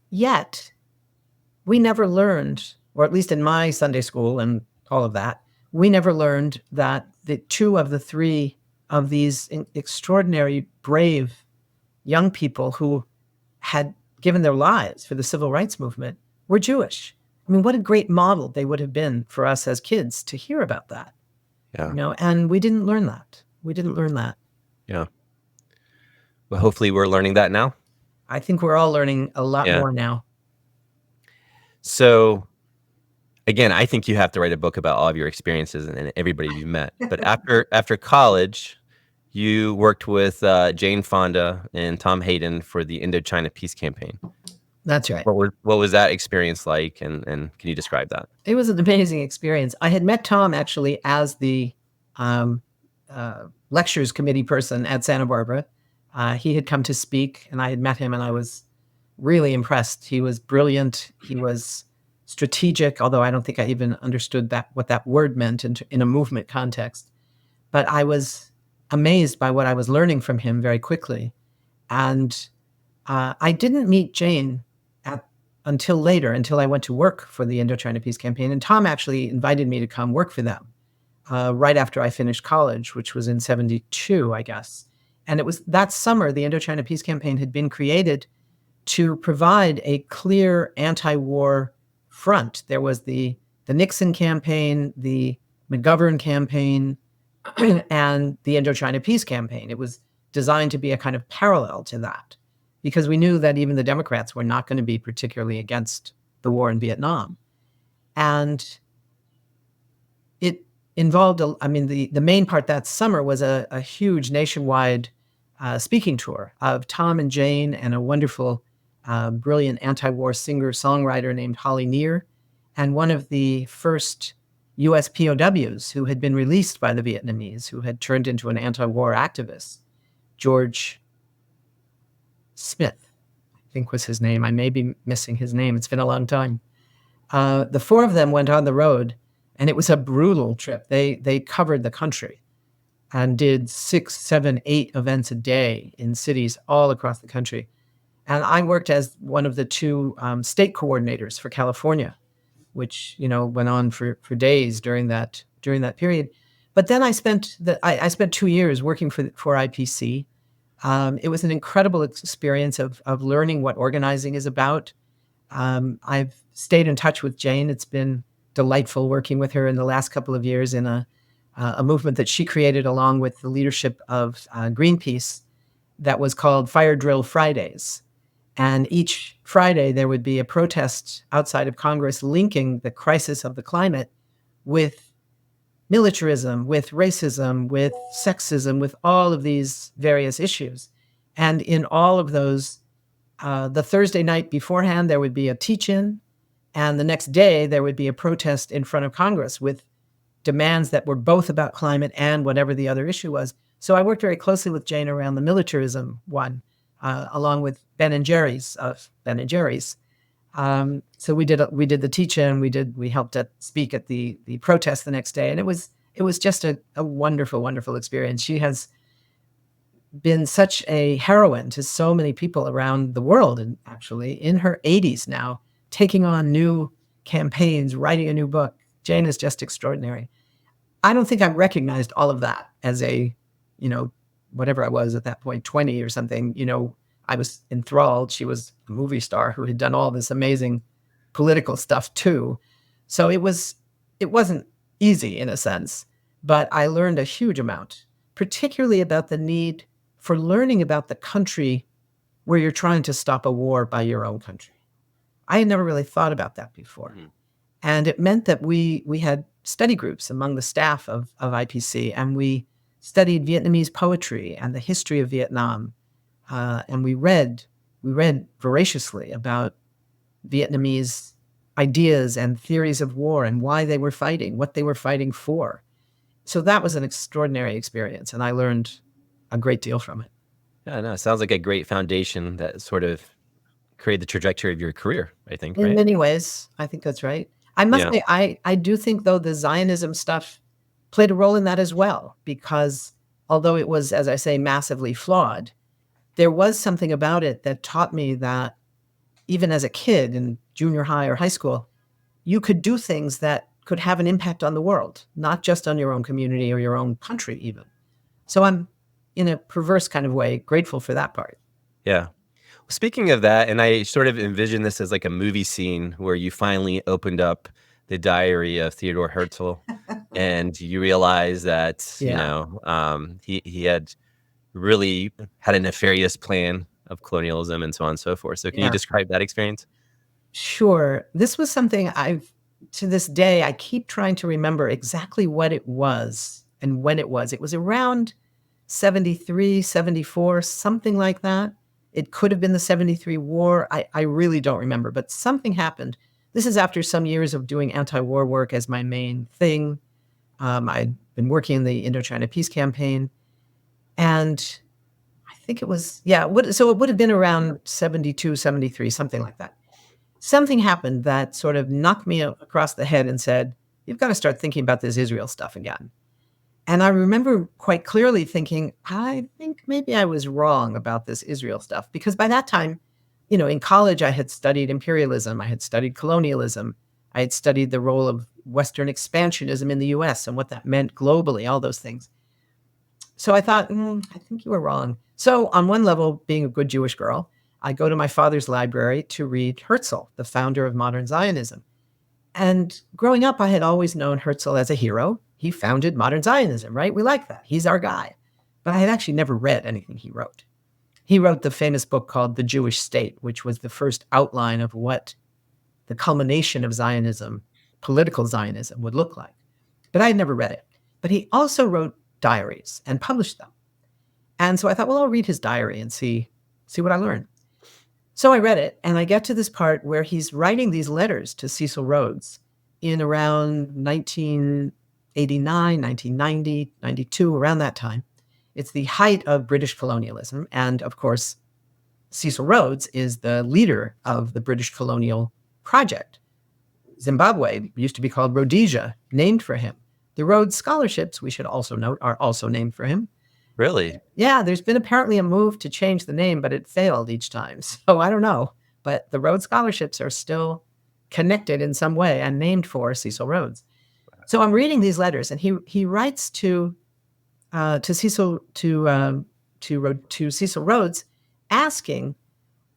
yet, we never learned, or at least in my Sunday school and all of that, we never learned that the 2 of the 3 of these extraordinary, brave young people who had given their lives for the civil rights movement were Jewish. I mean, what a great model they would have been for us as kids to hear about that. Yeah. And we didn't learn that. Yeah. Well, hopefully we're learning that now. I think we're all learning a lot more now. So, again, I think you have to write a book about all of your experiences and everybody you've met. But after college, you worked with Jane Fonda and Tom Hayden for the Indochina Peace Campaign. That's right. What was that experience like? And can you describe that? It was an amazing experience. I had met Tom actually as the lectures committee person at Santa Barbara. He had come to speak and I had met him and I was really impressed. He was brilliant. He was strategic, although I don't think I even understood what that word meant in a movement context. But I was amazed by what I was learning from him very quickly. And I didn't meet Jane until I went to work for the Indochina Peace Campaign. And Tom actually invited me to come work for them right after I finished college, which was in 72, I guess. And it was that summer, the Indochina Peace Campaign had been created to provide a clear anti-war front. There was the Nixon campaign, the McGovern campaign, and the Indochina Peace Campaign. It was designed to be a kind of parallel to that, because we knew that even the Democrats were not going to be particularly against the war in Vietnam. And it involved, the main part that summer was a huge nationwide speaking tour of Tom and Jane and a wonderful, brilliant anti-war singer-songwriter named Holly Near, and one of the first U.S. POWs who had been released by the Vietnamese, who had turned into an anti-war activist, George Smith, I think was his name. I may be missing his name. It's been a long time. The four of them went on the road, and it was a brutal trip. They covered the country and did 6, 7, 8 events a day in cities all across the country. And I worked as one of the 2 state coordinators for California, which, went on for days during that period. But then I spent 2 years working for IPC. It was an incredible experience of learning what organizing is about. I've stayed in touch with Jane. It's been delightful working with her in the last couple of years in a movement that she created along with the leadership of Greenpeace that was called Fire Drill Fridays. And each Friday there would be a protest outside of Congress linking the crisis of the climate with militarism, with racism, with sexism, with all of these various issues. And in all of those, the Thursday night beforehand, there would be a teach-in, and the next day there would be a protest in front of Congress with demands that were both about climate and whatever the other issue was. So I worked very closely with Jane around the militarism one, along with Ben and Jerry's of Ben and Jerry's. So we did the teach-in. We helped speak at the protest the next day, and it was just a wonderful, wonderful experience. She has been such a heroine to so many people around the world, and actually in her 80s now, taking on new campaigns, writing a new book. Jane is just extraordinary. I don't think I recognized all of that as a, whatever I was at that point, 20 or something. I was enthralled. She was a movie star who had done all this amazing political stuff too. So it wasn't easy in a sense, but I learned a huge amount, particularly about the need for learning about the country where you're trying to stop a war by your own country. I had never really thought about that before. Mm-hmm. And it meant that we had study groups among the staff of IPC, and we studied Vietnamese poetry and the history of Vietnam. And we read voraciously about Vietnamese ideas and theories of war and why they were fighting, what they were fighting for. So that was an extraordinary experience, and I learned a great deal from it. Yeah, no, it sounds like a great foundation that sort of created the trajectory of your career, I think, right? In many ways, I think that's right. I must say, I do think, though, the Zionism stuff played a role in that as well, because although it was, as I say, massively flawed, there was something about it that taught me that even as a kid in junior high or high school, you could do things that could have an impact on the world, not just on your own community or your own country even. So I'm, in a perverse kind of way, grateful for that part. Yeah. Speaking of that, and I sort of envision this as like a movie scene where you finally opened up the diary of Theodore Herzl and you realize that, he had really had a nefarious plan of colonialism and so on and so forth. So can you describe that experience? Sure. This was something to this day, I keep trying to remember exactly what it was and when it was. It was around 73, 74, something like that. It could have been the 73 war. I really don't remember, but something happened. This is after some years of doing anti-war work as my main thing. I'd been working in the Indochina Peace Campaign. And I think it was, so it would have been around 72, 73, something like that. Something happened that sort of knocked me across the head and said, you've got to start thinking about this Israel stuff again. And I remember quite clearly thinking, I think maybe I was wrong about this Israel stuff. Because by that time, in college, I had studied imperialism. I had studied colonialism. I had studied the role of Western expansionism in the US and what that meant globally, all those things. So I thought, I think you were wrong. So on one level, being a good Jewish girl, I go to my father's library to read Herzl, the founder of modern Zionism. And growing up, I had always known Herzl as a hero. He founded modern Zionism, right? We like that. He's our guy. But I had actually never read anything he wrote. He wrote the famous book called The Jewish State, which was the first outline of what the culmination of Zionism, political Zionism, would look like. But I had never read it. But he also wrote diaries and published them. And so I thought, well, I'll read his diary and see what I learn. So I read it, and I get to this part where he's writing these letters to Cecil Rhodes in around 1989, 1990, 92, around that time. It's the height of British colonialism. And of course, Cecil Rhodes is the leader of the British colonial project. Zimbabwe used to be called Rhodesia, named for him. The Rhodes Scholarships, we should also note, are also named for him. Really? Yeah, there's been apparently a move to change the name, but it failed each time. So I don't know. But the Rhodes Scholarships are still connected in some way and named for Cecil Rhodes. So I'm reading these letters, and he writes to Cecil Rhodes, asking,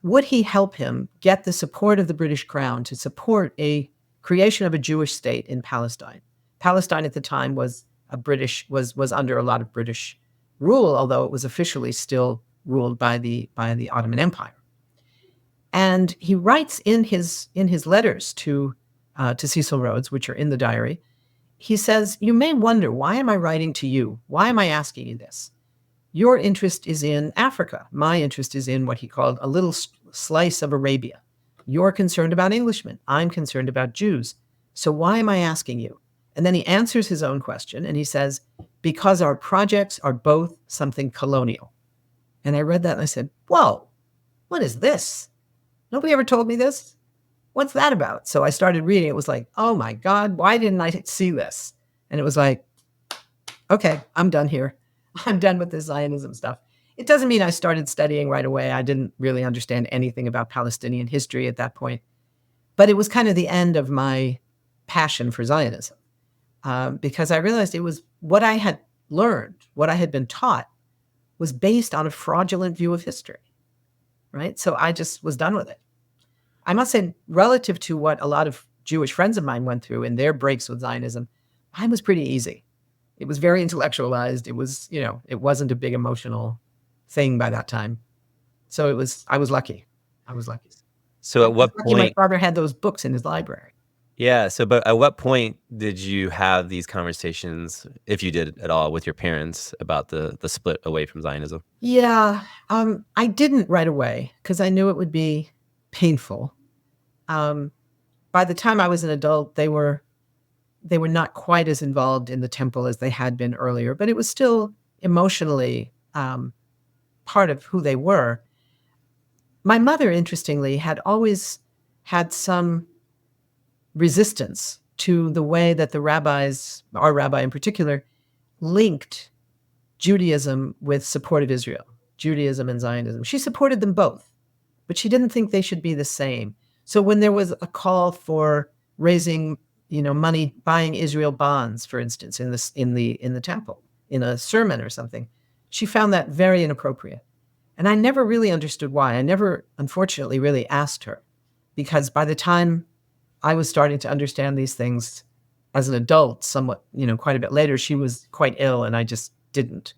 would he help him get the support of the British Crown to support a creation of a Jewish state in Palestine? Palestine at the time was under a lot of British rule, although it was officially still ruled by the Ottoman Empire. And he writes in his letters to Cecil Rhodes, which are in the diary, he says, you may wonder, why am I writing to you? Why am I asking you this? Your interest is in Africa. My interest is in what he called a little slice of Arabia. You're concerned about Englishmen. I'm concerned about Jews. So why am I asking you? And then he answers his own question, and he says, because our projects are both something colonial. And I read that and I said, whoa, what is this? Nobody ever told me this. What's that about? So I started reading. It was like, oh my God, why didn't I see this? And it was like, okay, I'm done here. I'm done with this Zionism stuff. It doesn't mean I started studying right away. I didn't really understand anything about Palestinian history at that point. But it was kind of the end of my passion for Zionism, because I realized it was what I had learned, what I had been taught, was based on a fraudulent view of history, right? So I just was done with it. I must say, relative to what a lot of Jewish friends of mine went through in their breaks with Zionism, mine was pretty easy. It was very intellectualized. It was, it wasn't a big emotional thing by that time. So I was lucky. So at what point? My father had those books in his library. Yeah. So, but at what point did you have these conversations, if you did at all, with your parents about the split away from Zionism? Yeah. I didn't right away because I knew it would be painful. By the time I was an adult, they were not quite as involved in the temple as they had been earlier, but it was still emotionally part of who they were. My mother, interestingly, had always had some resistance to the way that the rabbis, our rabbi in particular, linked Judaism with support of Israel, Judaism and Zionism. She supported them both, but she didn't think they should be the same. So when there was a call for raising, money, buying Israel bonds, for instance, in the temple, in a sermon or something, she found that very inappropriate. And I never really understood why. I never, unfortunately, really asked her, because by the time I was starting to understand these things as an adult, somewhat, quite a bit later, she was quite ill, and I just didn't.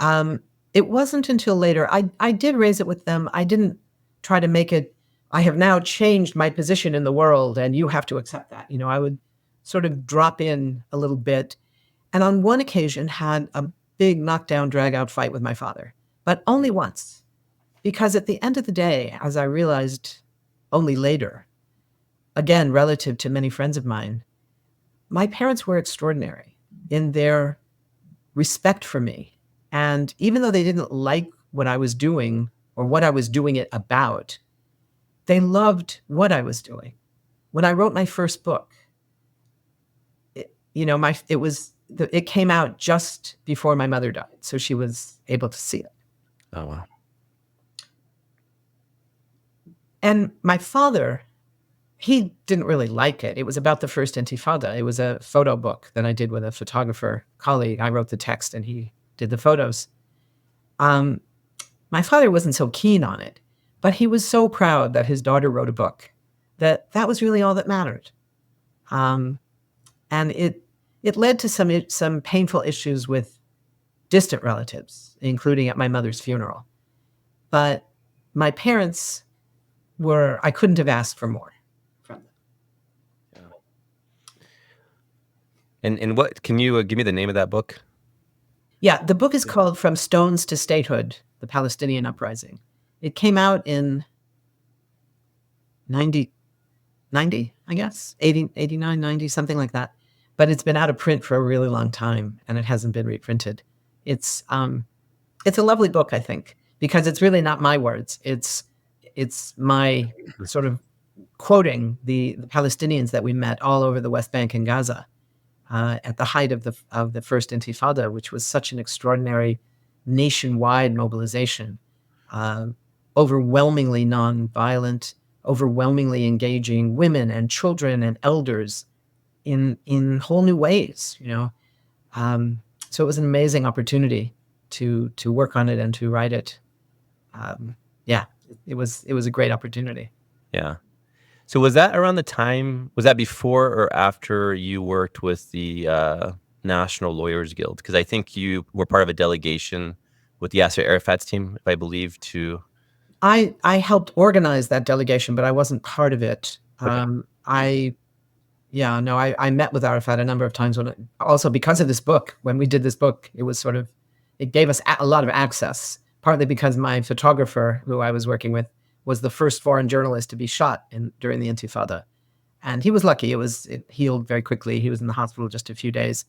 It wasn't until later. I did raise it with them. I didn't try to make it, I have now changed my position in the world, and you have to accept that. I would sort of drop in a little bit. And on one occasion, had a big knockdown, drag-out fight with my father, but only once. Because at the end of the day, as I realized only later, again, relative to many friends of mine, my parents were extraordinary in their respect for me. And even though they didn't like what I was doing or what I was doing it about, they loved what I was doing. When I wrote my first book, it came out just before my mother died, so she was able to see it. Oh, wow. And my father, he didn't really like it. It was about the first Intifada. It was a photo book that I did with a photographer colleague. I wrote the text and he did the photos. My father wasn't so keen on it, but he was so proud that his daughter wrote a book that was really all that mattered. And it led to some painful issues with distant relatives, including at my mother's funeral. But my parents I couldn't have asked for more from them. Yeah. And what, can you give me the name of that book? Yeah, the book is called From Stones to Statehood, The Palestinian Uprising. It came out in 90, I guess, 80, 89, 90, something like that. But it's been out of print for a really long time, and it hasn't been reprinted. It's a lovely book, I think, because it's really not my words. It's my sort of quoting the Palestinians that we met all over the West Bank and Gaza at the height of the first Intifada, which was such an extraordinary nationwide mobilization, overwhelmingly nonviolent, overwhelmingly engaging women and children and elders in whole new ways. So it was an amazing opportunity to work on it and to write it. It was a great opportunity. Yeah. So was that around the time, was that before or after you worked with the National Lawyers Guild? Because I think you were part of a delegation with Yasser Arafat's team, if I believe, to... I helped organize that delegation, but I wasn't part of it. Okay. I met with Arafat a number of times also because of this book. When we did this book, it gave us a lot of access, partly because my photographer, who I was working with, was the first foreign journalist to be shot during the Intifada. And he was lucky. It healed very quickly. He was in the hospital just a few days.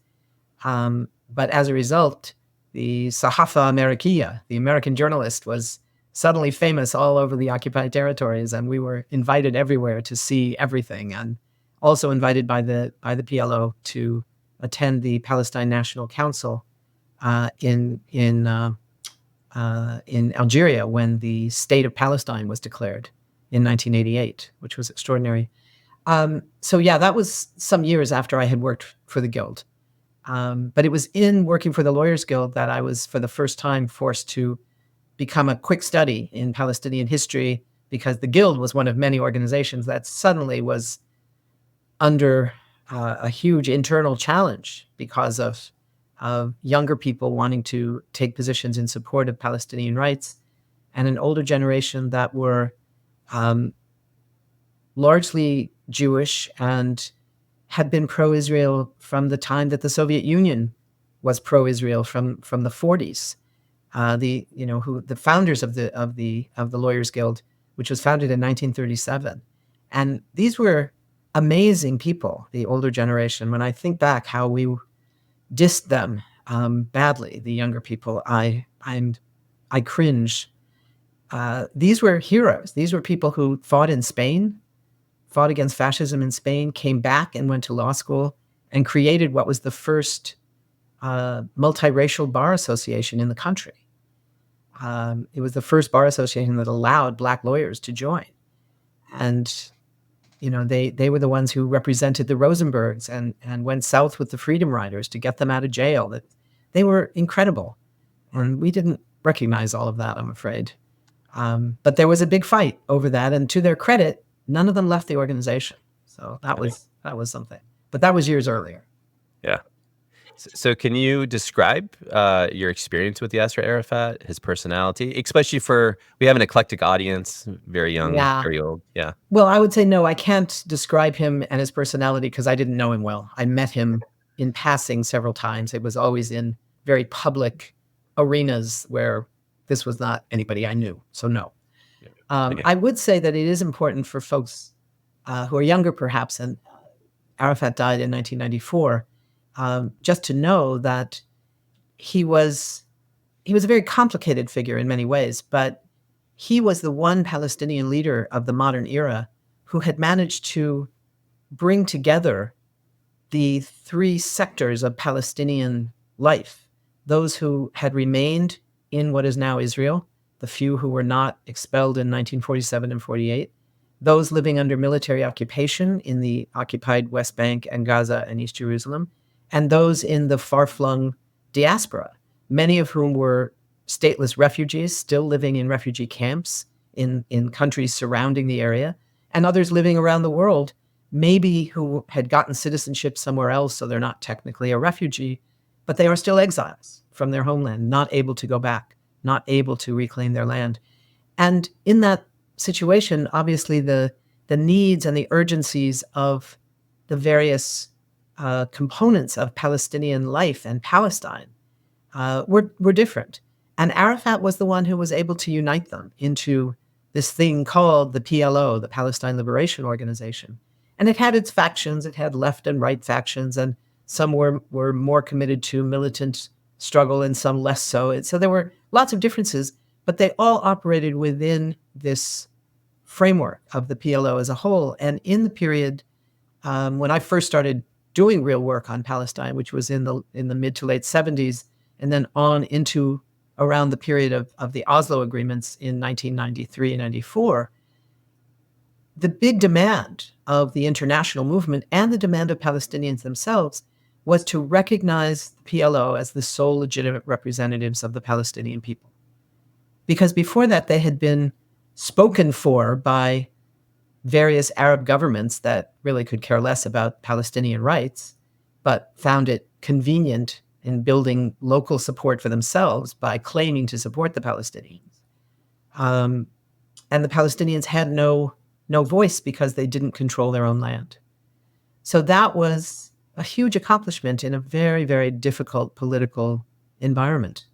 But as a result, the Sahafa Amerikiya, the American journalist, was suddenly famous all over the occupied territories. And we were invited everywhere to see everything, and also invited by the PLO to attend the Palestine National Council in Algeria when the state of Palestine was declared in 1988, which was extraordinary. That was some years after I had worked for the Guild. But it was in working for the Lawyers Guild that I was, for the first time, forced to become a quick study in Palestinian history, because the Guild was one of many organizations that suddenly was under a huge internal challenge because of younger people wanting to take positions in support of Palestinian rights, and an older generation that were largely Jewish and had been pro-Israel from the time that the Soviet Union was pro-Israel from the 40s. The founders of the Lawyers Guild, which was founded in 1937, and these were amazing people, the older generation. When I think back how we dissed them badly, the younger people, I cringe. These were heroes. These were people who fought in Spain, fought against fascism in Spain, came back and went to law school and created what was the first multiracial bar association in the country. It was the first bar association that allowed Black lawyers to join. And they were the ones who represented the Rosenbergs and went south with the Freedom Riders to get them out of jail. That they were incredible. And we didn't recognize all of that, I'm afraid. But there was a big fight over that. And to their credit, none of them left the organization. So that was something. But that was years earlier. Yeah. So can you describe your experience with Yasser Arafat, his personality, especially we have an eclectic audience, very young, very old. Yeah. Well, I would say no, I can't describe him and his personality because I didn't know him well. I met him in passing several times. It was always in very public arenas where this was not anybody I knew. So no. Okay. I would say that it is important for folks who are younger perhaps, and Arafat died in 1994, just to know that he was a very complicated figure in many ways, but he was the one Palestinian leader of the modern era who had managed to bring together the three sectors of Palestinian life: those who had remained in what is now Israel, the few who were not expelled in 1947 and 48, those living under military occupation in the occupied West Bank and Gaza and East Jerusalem, and those in the far-flung diaspora, many of whom were stateless refugees still living in refugee camps in countries surrounding the area, and others living around the world, maybe who had gotten citizenship somewhere else, so they're not technically a refugee, but they are still exiles from their homeland, not able to go back, not able to reclaim their land. And in that situation, obviously the needs and the urgencies of the various components of Palestinian life and Palestine were different. And Arafat was the one who was able to unite them into this thing called the PLO, the Palestine Liberation Organization. And it had its factions, it had left and right factions, and some were more committed to militant struggle and some less so. So there were lots of differences, but they all operated within this framework of the PLO as a whole. And in the period when I first started doing real work on Palestine, which was in the mid to late 70s, and then on into around the period of the Oslo agreements in 1993 and 94, the big demand of the international movement and the demand of Palestinians themselves was to recognize the PLO as the sole legitimate representatives of the Palestinian people. Because before that, they had been spoken for by various Arab governments that really could care less about Palestinian rights, but found it convenient in building local support for themselves by claiming to support the Palestinians. And the Palestinians had no voice because they didn't control their own land. So that was a huge accomplishment in a very, very difficult political environment.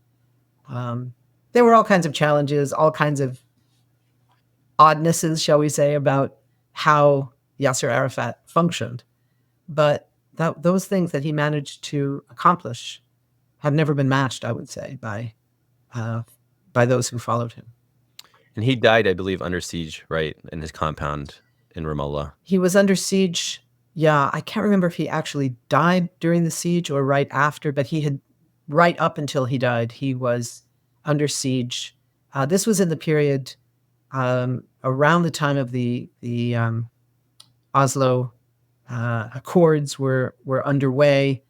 There were all kinds of challenges, all kinds of oddnesses, shall we say, about how Yasser Arafat functioned. But those things that he managed to accomplish have never been matched, I would say, by those who followed him. And he died, I believe, under siege, right, in his compound in Ramallah. He was under siege. Yeah, I can't remember if he actually died during the siege or right after, but he had, right up until he died, he was under siege. This was in the period around the time of the Oslo Accords were underway,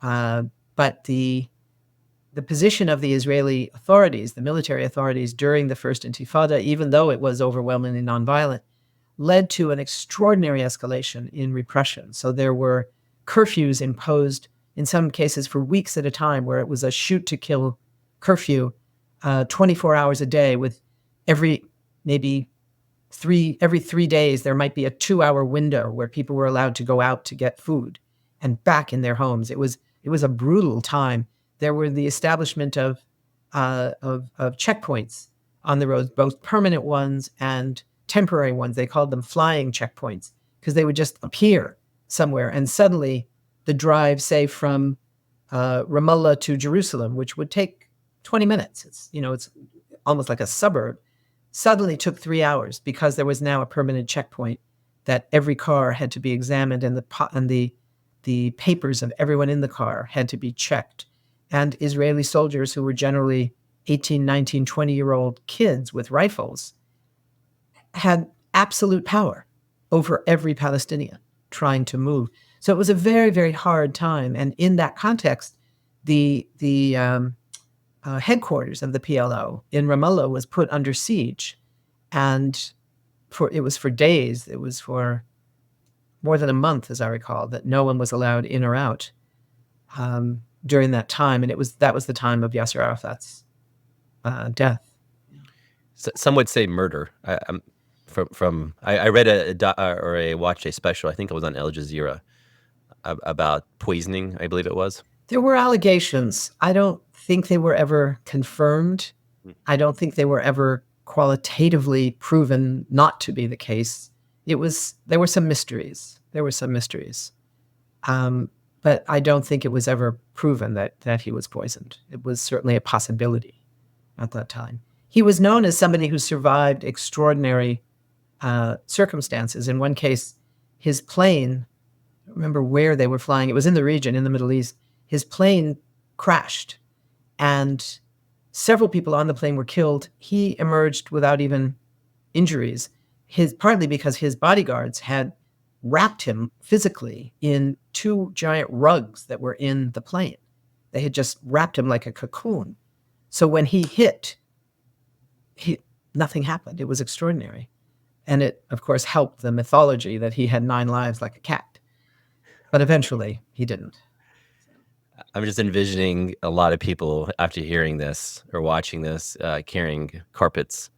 but the position of the Israeli authorities, the military authorities during the first Intifada, even though it was overwhelmingly nonviolent, led to an extraordinary escalation in repression. So there were curfews imposed in some cases for weeks at a time, where it was a shoot to kill curfew, 24 hours a day, with every 3 days, there might be a 2-hour window where people were allowed to go out to get food and back in their homes. It was a brutal time. There were the establishment of checkpoints on the roads, both permanent ones and temporary ones. They called them flying checkpoints because they would just appear somewhere. And suddenly the drive, say, from Ramallah to Jerusalem, which would take 20 minutes, it's almost like a suburb, suddenly took 3 hours because there was now a permanent checkpoint that every car had to be examined, and the papers of everyone in the car had to be checked. And Israeli soldiers, who were generally 18, 19, 20-year-old kids with rifles, had absolute power over every Palestinian trying to move. So it was a very, very hard time. And in that context, the headquarters of the PLO in Ramallah was put under siege. And it was for days, it was for more than a month, as I recall, that no one was allowed in or out during that time. And that was the time of Yasser Arafat's death. So, some would say murder. I read or watched a special, I think it was on Al Jazeera, about poisoning, I believe it was. There were allegations. I don't think they were ever confirmed. I don't think they were ever qualitatively proven not to be the case. There were some mysteries. But I don't think it was ever proven that he was poisoned. It was certainly a possibility at that time. He was known as somebody who survived extraordinary circumstances. In one case, his plane, I don't remember where they were flying, it was in the region, in the Middle East, his plane crashed and several people on the plane were killed. He emerged without even injuries, partly because his bodyguards had wrapped him physically in 2 giant rugs that were in the plane. They had just wrapped him like a cocoon. So when he hit, nothing happened. It was extraordinary. And it, of course, helped the mythology that he had 9 lives like a cat. But eventually, he didn't. I'm just envisioning a lot of people, after hearing this or watching this, carrying carpets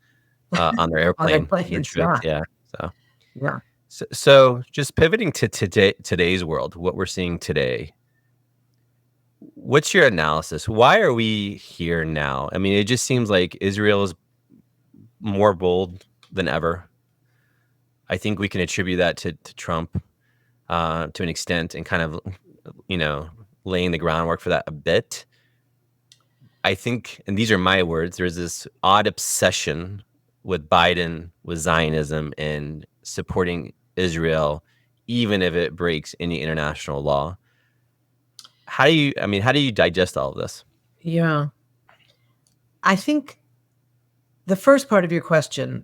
on their airplane. On their planes, Yeah. Yeah. So just pivoting to today's world, what we're seeing today, what's your analysis? Why are we here now? I mean, it just seems like Israel is more bold than ever. I think we can attribute that to Trump to an extent, and kind of, laying the groundwork for that a bit. I think, and these are my words, there's this odd obsession with Biden, with Zionism, and supporting Israel, even if it breaks any international law. How do you digest all of this? Yeah. I think the first part of your question,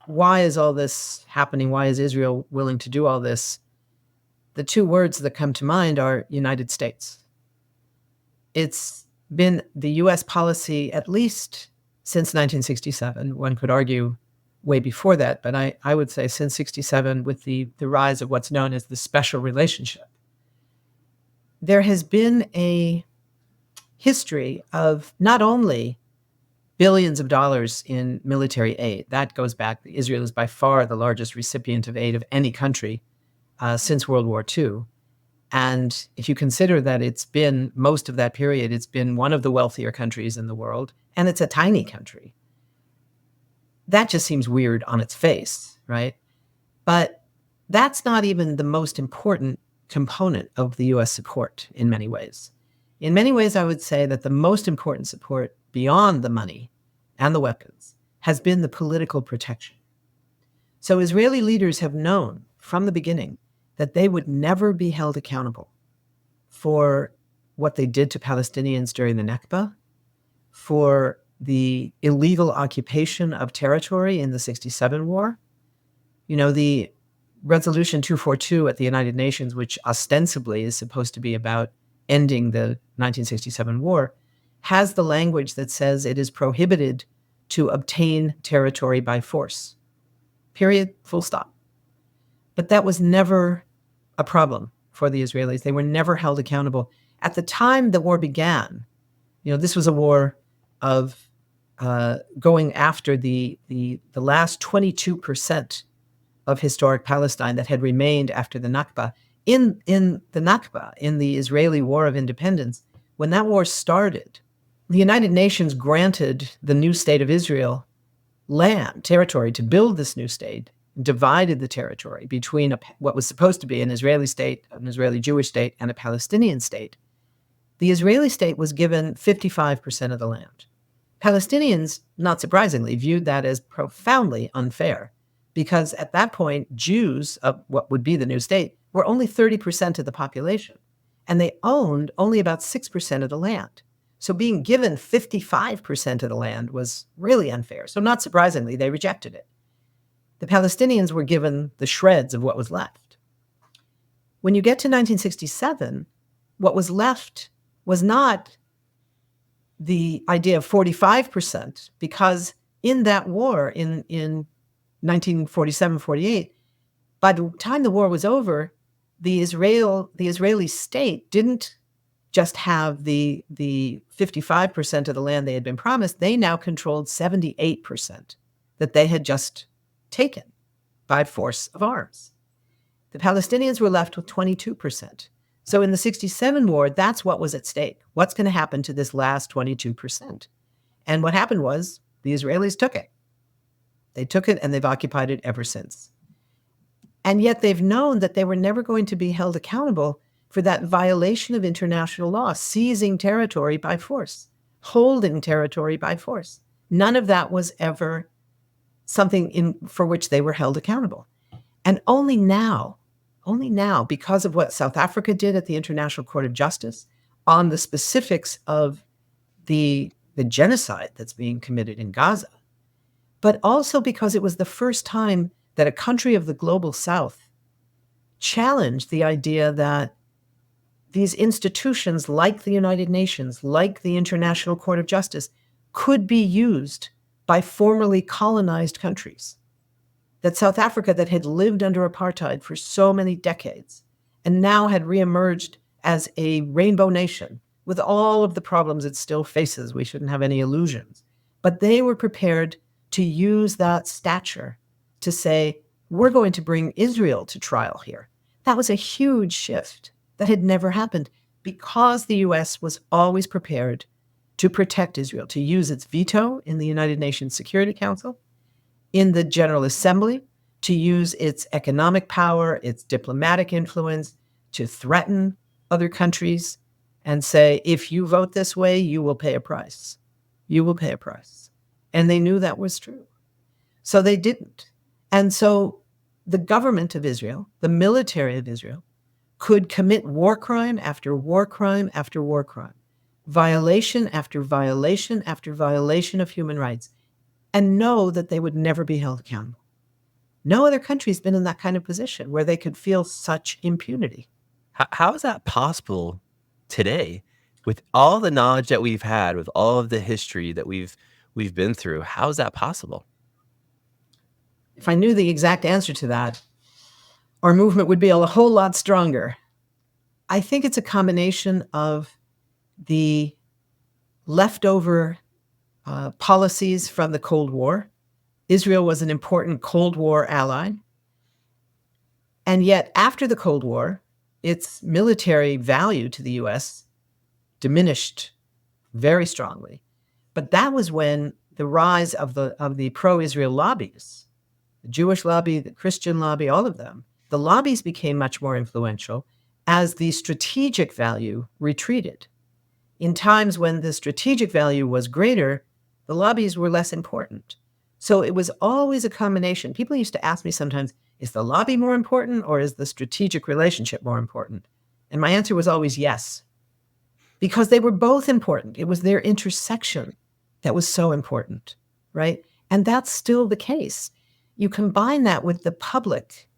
why is all this happening? Why is Israel willing to do all this? The two words that come to mind are United States. It's been the U.S. policy, at least since 1967. One could argue way before that, but I would say since 67, with the rise of what's known as the special relationship. There has been a history of not only billions of dollars in military aid. That goes back. Israel is by far the largest recipient of aid of any country since World War II. And if you consider that it's been, most of that period, it's been one of the wealthier countries in the world, and it's a tiny country, that just seems weird on its face, right? But that's not even the most important component of the U.S. support in many ways. In many ways, I would say that the most important support beyond the money and the weapons has been the political protection. So Israeli leaders have known from the beginning that they would never be held accountable for what they did to Palestinians during the Nakba, for the illegal occupation of territory in the 67 war. You know, the Resolution 242 at the United Nations, which ostensibly is supposed to be about ending the 1967 war, has the language that says it is prohibited to obtain territory by force. Period, full stop. But that was never a problem for the Israelis. They were never held accountable. At the time the war began, you know, this was a war of going after the last 22% of historic Palestine that had remained after the Nakba. In the Nakba, in the Israeli War of Independence, when that war started, the United Nations granted the new state of Israel land, territory to build this new state, divided the territory between what was supposed to be an Israeli state, an Israeli Jewish state, and a Palestinian state. The Israeli state was given 55% of the land. Palestinians, not surprisingly, viewed that as profoundly unfair because at that point, Jews of what would be the new state were only 30% of the population, and they owned only about 6% of the land. So being given 55% of the land was really unfair. So not surprisingly, they rejected it. The Palestinians were given the shreds of what was left. When you get to 1967, what was left was not the idea of 45%, because in that war, in 1947-48, by the time the war was over, the Israeli state didn't just have the 55% of the land they had been promised. They now controlled 78% that they had just taken by force of arms. The Palestinians were left with 22%. So in the 67 war, that's what was at stake. What's going to happen to this last 22%? And what happened was the Israelis took it. They took it and they've occupied it ever since. And yet they've known that they were never going to be held accountable for that violation of international law, seizing territory by force, holding territory by force. None of that was ever something for which they were held accountable. And only now, because of what South Africa did at the International Court of Justice on the specifics of the genocide that's being committed in Gaza, but also because it was the first time that a country of the global South challenged the idea that these institutions like the United Nations, like the International Court of Justice, could be used by formerly colonized countries. That South Africa, that had lived under apartheid for so many decades and now had reemerged as a rainbow nation with all of the problems it still faces, we shouldn't have any illusions, but they were prepared to use that stature to say, we're going to bring Israel to trial here. That was a huge shift that had never happened because the U.S. was always prepared to protect Israel, to use its veto in the United Nations Security Council, in the General Assembly, to use its economic power, its diplomatic influence, to threaten other countries, and say, if you vote this way, you will pay a price. You will pay a price. And they knew that was true. So they didn't. And so the government of Israel, the military of Israel, could commit war crime after war crime after war crime, violation after violation after violation of human rights, and know that they would never be held accountable. No other country's been in that kind of position where they could feel such impunity. How is that possible today with all the knowledge that we've had, with all of the history that we've been through? How is that possible? If I knew the exact answer to that, our movement would be a whole lot stronger. I think it's a combination of the leftover policies from the Cold War. Israel was an important Cold War ally. And yet, after the Cold War, its military value to the U.S. diminished very strongly. But that was when the rise of the pro-Israel lobbies, the Jewish lobby, the Christian lobby, all of them, the lobbies became much more influential as the strategic value retreated. In times when the strategic value was greater, the lobbies were less important. So it was always a combination. People used to ask me sometimes, is the lobby more important or is the strategic relationship more important? And my answer was always yes, because they were both important. It was their intersection that was so important, right? And that's still the case. You combine that with the public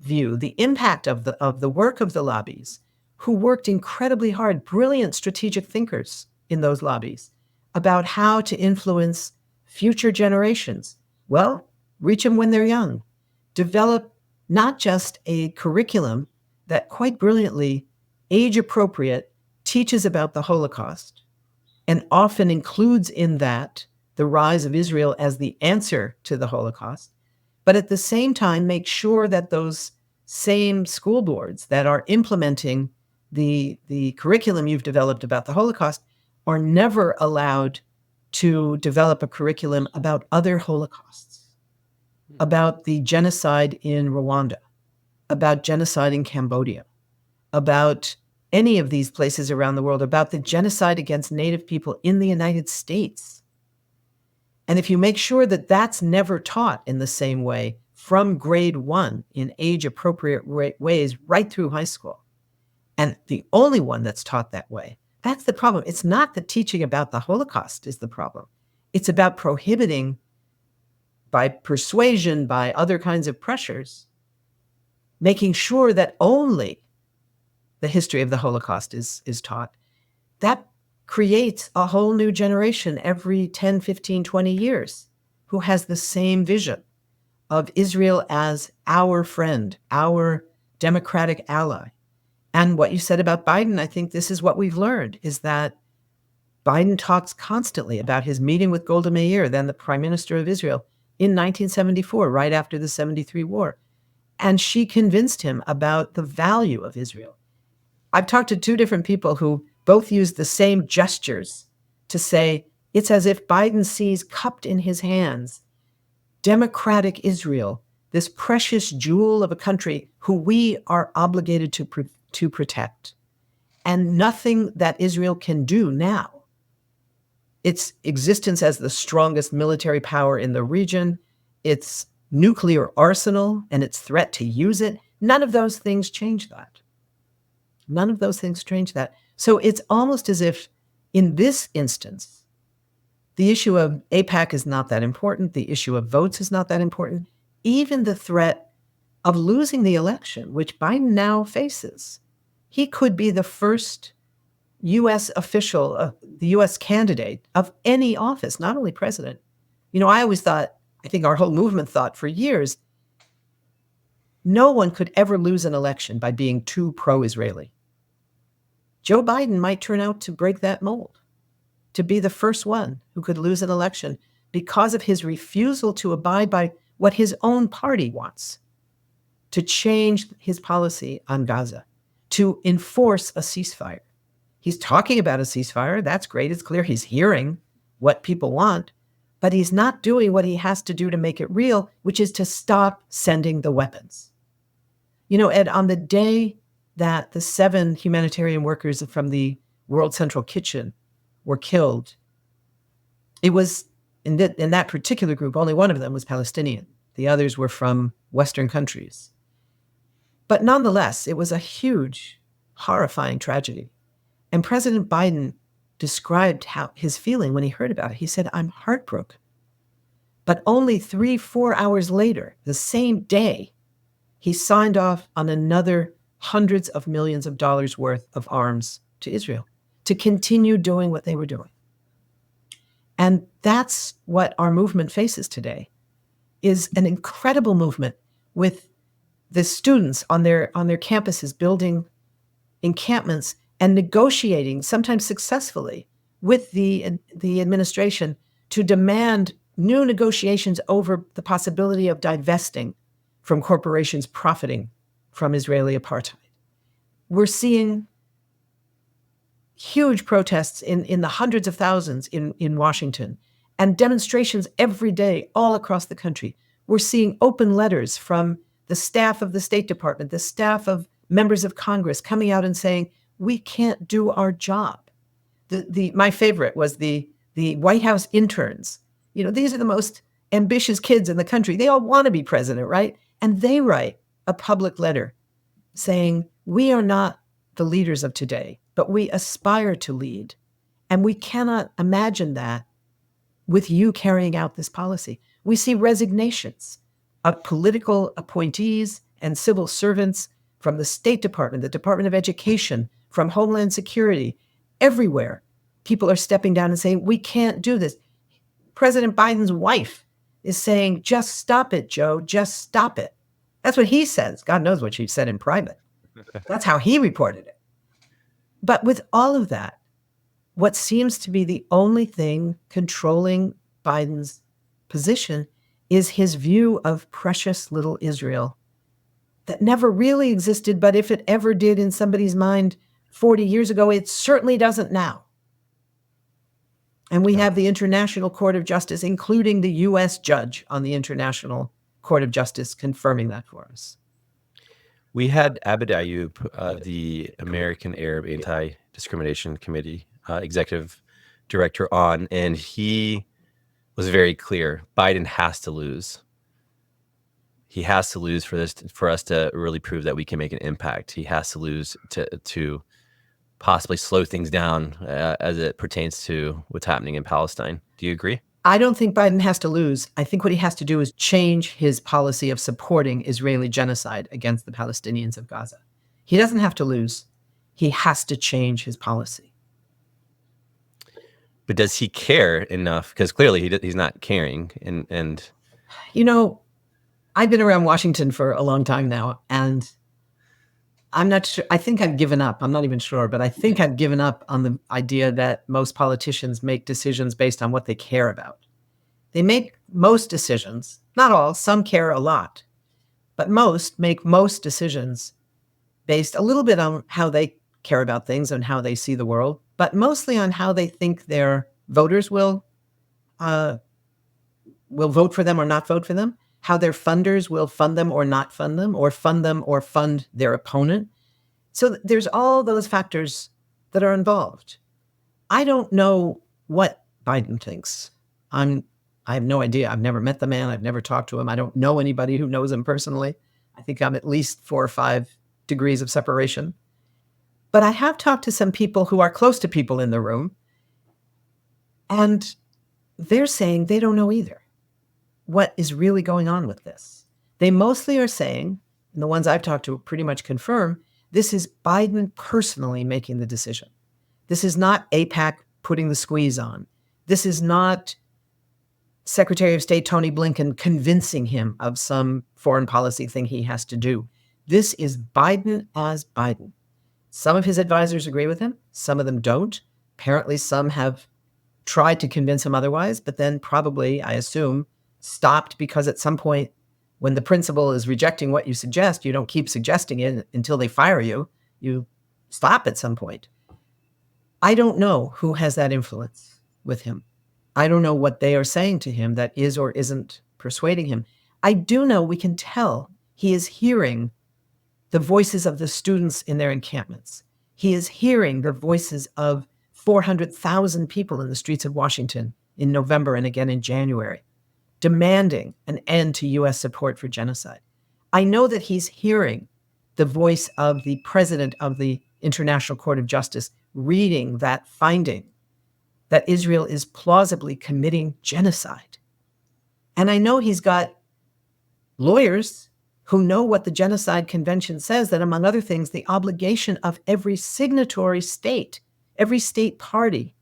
view, the impact of the work of the lobbies, who worked incredibly hard, brilliant strategic thinkers in those lobbies, about how to influence future generations. Well, reach them when they're young. Develop not just a curriculum that quite brilliantly, age-appropriate, teaches about the Holocaust, and often includes in that the rise of Israel as the answer to the Holocaust, but at the same time make sure that those same school boards that are implementing the curriculum you've developed about the Holocaust are never allowed to develop a curriculum about other Holocausts, about the genocide in Rwanda, about genocide in Cambodia, about any of these places around the world, about the genocide against Native people in the United States. And if you make sure that that's never taught in the same way from grade 1 in age-appropriate ways right through high school, and the only one that's taught that way, that's the problem. It's not the teaching about the Holocaust is the problem. It's about prohibiting, by persuasion, by other kinds of pressures, making sure that only the history of the Holocaust is taught. That creates a whole new generation every 10, 15, 20 years who has the same vision of Israel as our friend, our democratic ally. And what you said about Biden, I think this is what we've learned, is that Biden talks constantly about his meeting with Golda Meir, then the prime minister of Israel, in 1974, right after the 73 war. And she convinced him about the value of Israel. I've talked to two different people who both use the same gestures to say it's as if Biden sees cupped in his hands democratic Israel, this precious jewel of a country who we are obligated to protect, and nothing that Israel can do now. Its existence as the strongest military power in the region, its nuclear arsenal, and its threat to use it, none of those things change that. None of those things change that. So it's almost as if, in this instance, the issue of AIPAC is not that important. The issue of votes is not that important. Even the threat of losing the election, which Biden now faces. He could be the first U.S. official, the U.S. candidate of any office, not only president. You know, I always thought, I think our whole movement thought for years, no one could ever lose an election by being too pro-Israeli. Joe Biden might turn out to break that mold, to be the first one who could lose an election because of his refusal to abide by what his own party wants, to change his policy on Gaza, to enforce a ceasefire. He's talking about a ceasefire. That's great. It's clear he's hearing what people want, but he's not doing what he has to do to make it real, which is to stop sending the weapons. You know, Ed, on the day that the 7 humanitarian workers from the World Central Kitchen were killed, it was in that particular group, only one of them was Palestinian. The others were from Western countries. But nonetheless, it was a huge, horrifying tragedy. And President Biden described how his feeling when he heard about it. He said, "I'm heartbroken." But only 3-4 hours later, the same day, he signed off on another hundreds of millions of dollars worth of arms to Israel to continue doing what they were doing. And that's what our movement faces today, is an incredible movement with the students on their campuses building encampments and negotiating, sometimes successfully, with the administration to demand new negotiations over the possibility of divesting from corporations profiting from Israeli apartheid. We're seeing huge protests in the hundreds of thousands in Washington and demonstrations every day all across the country. We're seeing open letters from the staff of the State Department, the staff of members of Congress coming out and saying, we can't do our job. My favorite was the White House interns. You know, these are the most ambitious kids in the country. They all want to be president, right? And they write a public letter saying, we are not the leaders of today, but we aspire to lead. And we cannot imagine that with you carrying out this policy. We see resignations of political appointees and civil servants from the State Department, the Department of Education, from Homeland Security, everywhere. People are stepping down and saying, we can't do this. President Biden's wife is saying, just stop it, Joe, just stop it. That's what he says. God knows what she said in private. That's how he reported it. But with all of that, what seems to be the only thing controlling Biden's position is his view of precious little Israel that never really existed, but if it ever did in somebody's mind 40 years ago, it certainly doesn't now. And we have the International Court of Justice, including the U.S. judge on the International Court of Justice, confirming that for us. We had Abed Ayoub, the American Arab Anti-Discrimination Committee executive director on, and he was very clear. Biden has to lose. He has to lose for us to really prove that we can make an impact. He has to lose to possibly slow things down as it pertains to what's happening in Palestine. Do you agree? I don't think Biden has to lose. I think what he has to do is change his policy of supporting Israeli genocide against the Palestinians of Gaza. He doesn't have to lose. He has to change his policy. But does he care enough? Because clearly he's not caring. And you know, I've been around Washington for a long time now, and I'm not sure. I think I've given up. I'm not even sure, but I think I've given up on the idea that most politicians make decisions based on what they care about. They make most decisions, not all, some care a lot, but most make most decisions based a little bit on how they care about things and how they see the world, but mostly on how they think their voters will vote for them or not vote for them, how their funders will fund them or not fund them, or fund their opponent. So there's all those factors that are involved. I don't know what Biden thinks. I have no idea. I've never met the man. I've never talked to him. I don't know anybody who knows him personally. I think I'm at least 4 or 5 degrees of separation. But I have talked to some people who are close to people in the room, and they're saying they don't know either what is really going on with this. They mostly are saying, and the ones I've talked to pretty much confirm, this is Biden personally making the decision. This is not AIPAC putting the squeeze on. This is not Secretary of State Tony Blinken convincing him of some foreign policy thing he has to do. This is Biden as Biden. Some of his advisors agree with him. Some of them don't. Apparently, some have tried to convince him otherwise, but then probably, I assume, stopped because at some point, when the principal is rejecting what you suggest, you don't keep suggesting it until they fire you. You stop at some point. I don't know who has that influence with him. I don't know what they are saying to him that is or isn't persuading him. I do know we can tell he is hearing the voices of the students in their encampments. He is hearing the voices of 400,000 people in the streets of Washington in November and again in January, demanding an end to U.S. support for genocide. I know that he's hearing the voice of the president of the International Court of Justice reading that finding that Israel is plausibly committing genocide. And I know he's got lawyers who know what the Genocide Convention says, that among other things, the obligation of every signatory state, every state party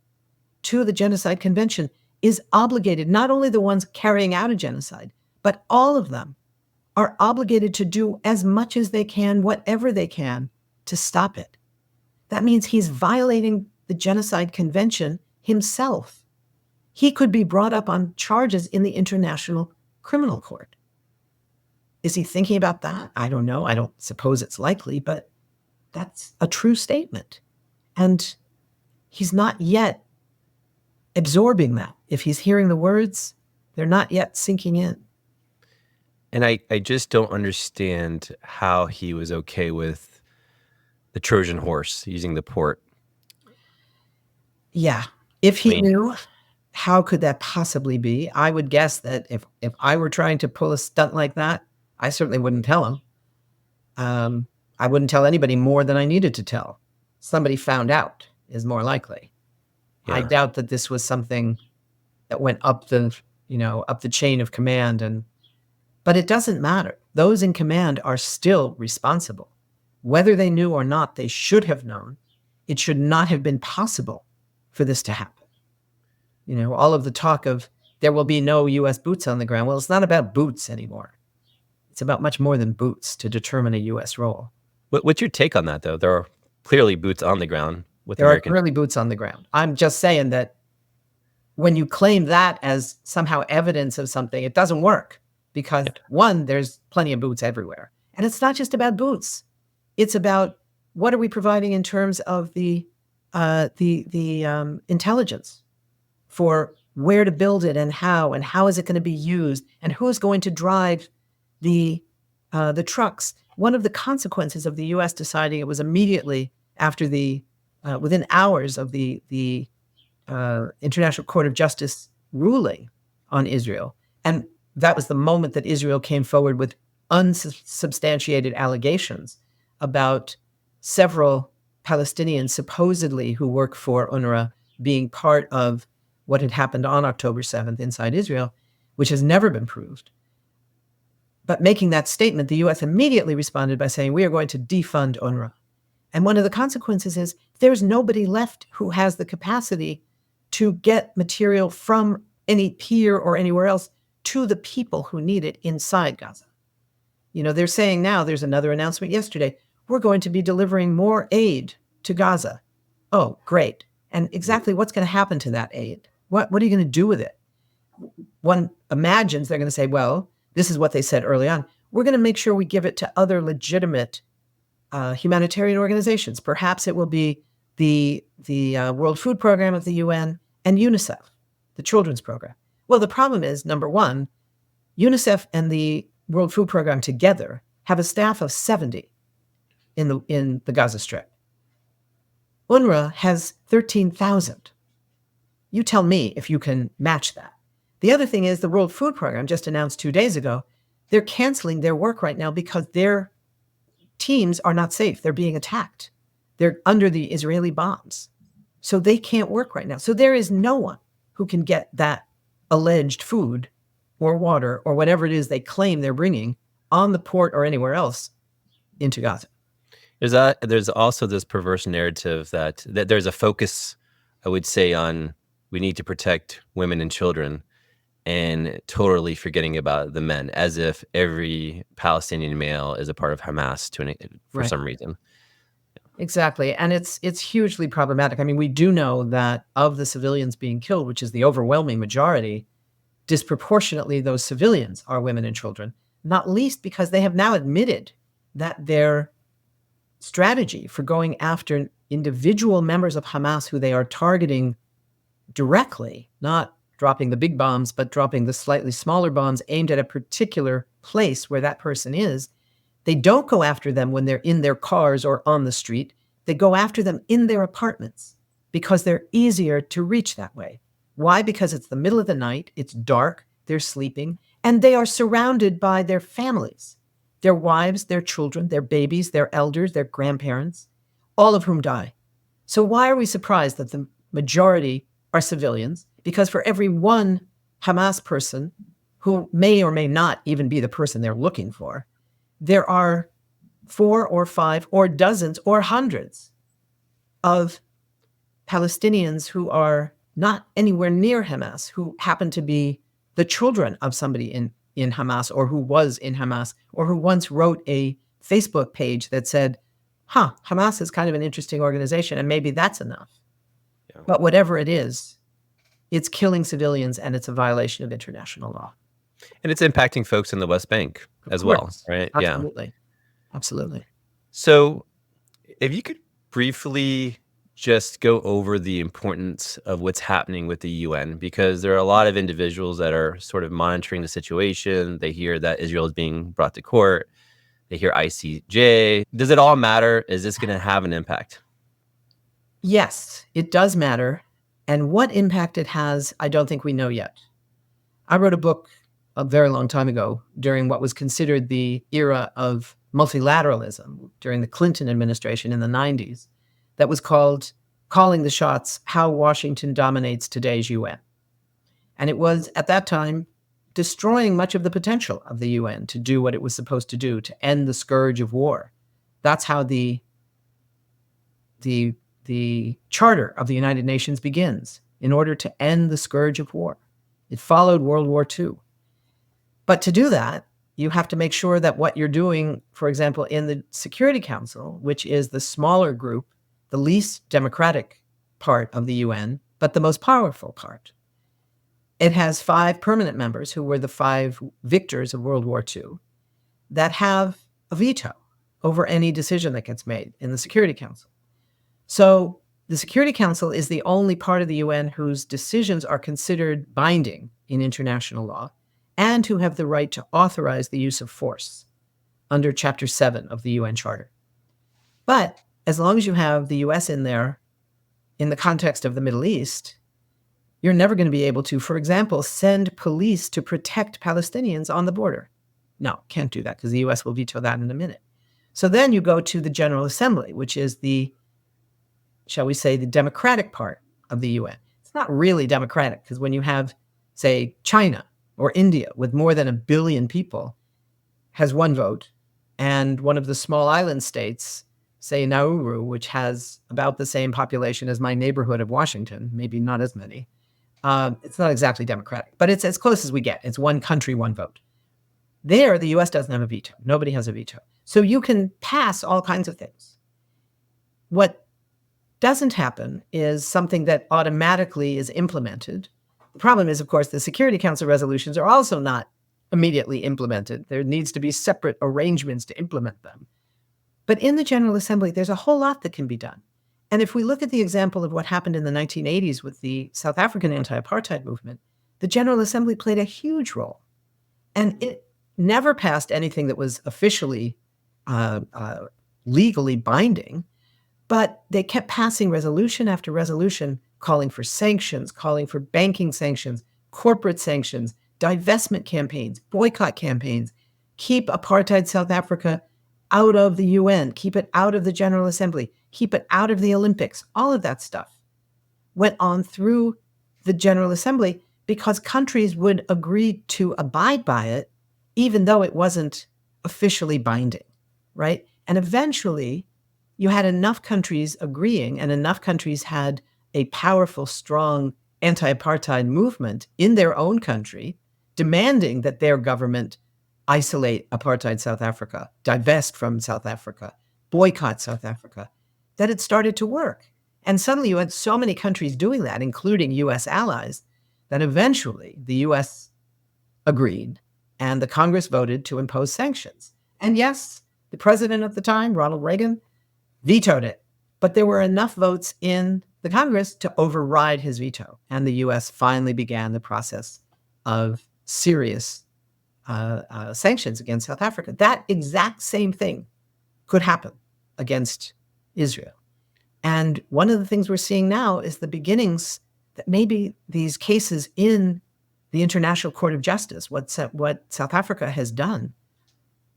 to the Genocide Convention is obligated, not only the ones carrying out a genocide, but all of them are obligated to do as much as they can, whatever they can, to stop it. That means he's violating the Genocide Convention himself. He could be brought up on charges in the International Criminal Court. Is he thinking about that? I don't know. I don't suppose it's likely, but that's a true statement. And he's not yet absorbing that. If he's hearing the words, they're not yet sinking in. And I just don't understand how he was okay with the Trojan horse using the port. Yeah. If he knew, how could that possibly be? I would guess that if I were trying to pull a stunt like that, I certainly wouldn't tell him. I wouldn't tell anybody more than I needed to tell. Somebody found out is more likely. Yeah. I doubt that this was something that went up the chain of command. But it doesn't matter. Those in command are still responsible. Whether they knew or not, they should have known. It should not have been possible for this to happen. All of the talk of there will be no U.S. boots on the ground. Well, it's not about boots anymore. It's about much more than boots to determine a U.S. role. What's your take on that, though? There are clearly boots on the ground with American. There are clearly boots on the ground. I'm just saying that when you claim that as somehow evidence of something, it doesn't work. Because one, there's plenty of boots everywhere. And it's not just about boots. It's about what are we providing in terms of the intelligence for where to build it and how is it going to be used and who's going to drive the trucks. One of the consequences of the U.S. deciding it was immediately after within hours of the International Court of Justice ruling on Israel, and that was the moment that Israel came forward with unsubstantiated allegations about several Palestinians supposedly who work for UNRWA being part of what had happened on October 7th inside Israel, which has never been proved. But making that statement, the U.S. immediately responded by saying, we are going to defund UNRWA. And one of the consequences is there's nobody left who has the capacity to get material from any pier or anywhere else to the people who need it inside Gaza. They're saying now, there's another announcement yesterday, we're going to be delivering more aid to Gaza. Oh, great. And exactly what's going to happen to that aid? What are you going to do with it? One imagines they're going to say, well, this is what they said early on. We're going to make sure we give it to other legitimate humanitarian organizations. Perhaps it will be the World Food Program of the UN and UNICEF, the children's program. Well, the problem is, number one, UNICEF and the World Food Program together have a staff of 70 in the Gaza Strip. UNRWA has 13,000. You tell me if you can match that. The other thing is the World Food Program just announced 2 days ago, they're canceling their work right now because their teams are not safe. They're being attacked. They're under the Israeli bombs. So they can't work right now. So there is no one who can get that alleged food or water or whatever it is they claim they're bringing on the port or anywhere else into Gaza. There's also this perverse narrative that there's a focus, I would say, on we need to protect women and children and totally forgetting about the men, as if every Palestinian male is a part of Hamas for some reason. Exactly. And it's hugely problematic. I mean, we do know that of the civilians being killed, which is the overwhelming majority, disproportionately those civilians are women and children, not least because they have now admitted that their strategy for going after individual members of Hamas who they are targeting directly, not dropping the big bombs, but dropping the slightly smaller bombs aimed at a particular place where that person is, They don't go after them when they're in their cars or on the street. They go after them in their apartments because they're easier to reach that way. Why? Because it's the middle of the night, it's dark, they're sleeping, and they are surrounded by their families, their wives, their children, their babies, their elders, their grandparents, all of whom die. So why are we surprised that the majority are civilians? Because for every one Hamas person who may or may not even be the person they're looking for, there are 4 or 5 or dozens or hundreds of Palestinians who are not anywhere near Hamas, who happen to be the children of somebody in Hamas, or who was in Hamas, or who once wrote a Facebook page that said, Hamas is kind of an interesting organization, and maybe that's enough. Yeah. But whatever it is, it's killing civilians, and it's a violation of international law. And it's impacting folks in the West Bank as well, right? Absolutely. Yeah. Absolutely. So if you could briefly just go over the importance of what's happening with the UN, because there are a lot of individuals that are sort of monitoring the situation. They hear that Israel is being brought to court. They hear ICJ. Does it all matter? Is this going to have an impact? Yes, it does matter. And what impact it has, I don't think we know yet. I wrote a book a very long time ago during what was considered the era of multilateralism during the Clinton administration in the 90s that was called Calling the Shots, How Washington Dominates Today's UN. And it was, at that time, destroying much of the potential of the UN to do what it was supposed to do, to end the scourge of war. That's how the Charter of the United Nations begins, in order to end the scourge of war. It followed World War II. But to do that, you have to make sure that what you're doing, for example, in the Security Council, which is the smaller group, the least democratic part of the UN, but the most powerful part. It has 5 permanent members who were the 5 victors of World War II that have a veto over any decision that gets made in the Security Council. So the Security Council is the only part of the UN whose decisions are considered binding in international law and who have the right to authorize the use of force under Chapter 7 of the UN Charter. But as long as you have the US in there, in the context of the Middle East, you're never going to be able to, for example, send police to protect Palestinians on the border. No, can't do that because the US will veto that in a minute. So then you go to the General Assembly, which is the, shall we say, the democratic part of the UN. It's not really democratic because when you have, say, China or India with more than 1 billion people has 1 vote, and one of the small island states, say Nauru, which has about the same population as my neighborhood of Washington, maybe not as many, it's not exactly democratic, but it's as close as we get. It's 1 country, 1 vote. There, the US doesn't have a veto. Nobody has a veto. So you can pass all kinds of things. What doesn't happen is something that automatically is implemented. The problem is, of course, the Security Council resolutions are also not immediately implemented. There needs to be separate arrangements to implement them. But in the General Assembly, there's a whole lot that can be done. And if we look at the example of what happened in the 1980s with the South African anti-apartheid movement, the General Assembly played a huge role. And it never passed anything that was officially legally binding, but they kept passing resolution after resolution, calling for sanctions, calling for banking sanctions, corporate sanctions, divestment campaigns, boycott campaigns, keep apartheid South Africa out of the UN, keep it out of the General Assembly, keep it out of the Olympics. All of that stuff went on through the General Assembly because countries would agree to abide by it, even though it wasn't officially binding, right? And eventually, you had enough countries agreeing, and enough countries had a powerful, strong anti-apartheid movement in their own country, demanding that their government isolate apartheid South Africa, divest from South Africa, boycott South Africa, that it started to work. And suddenly you had so many countries doing that, including US allies, that eventually the US agreed and the Congress voted to impose sanctions. And yes, the president at the time, Ronald Reagan, vetoed it, but there were enough votes in the Congress to override his veto. And the US finally began the process of serious sanctions against South Africa. That exact same thing could happen against Israel. And one of the things we're seeing now is the beginnings that maybe these cases in the International Court of Justice, what South Africa has done,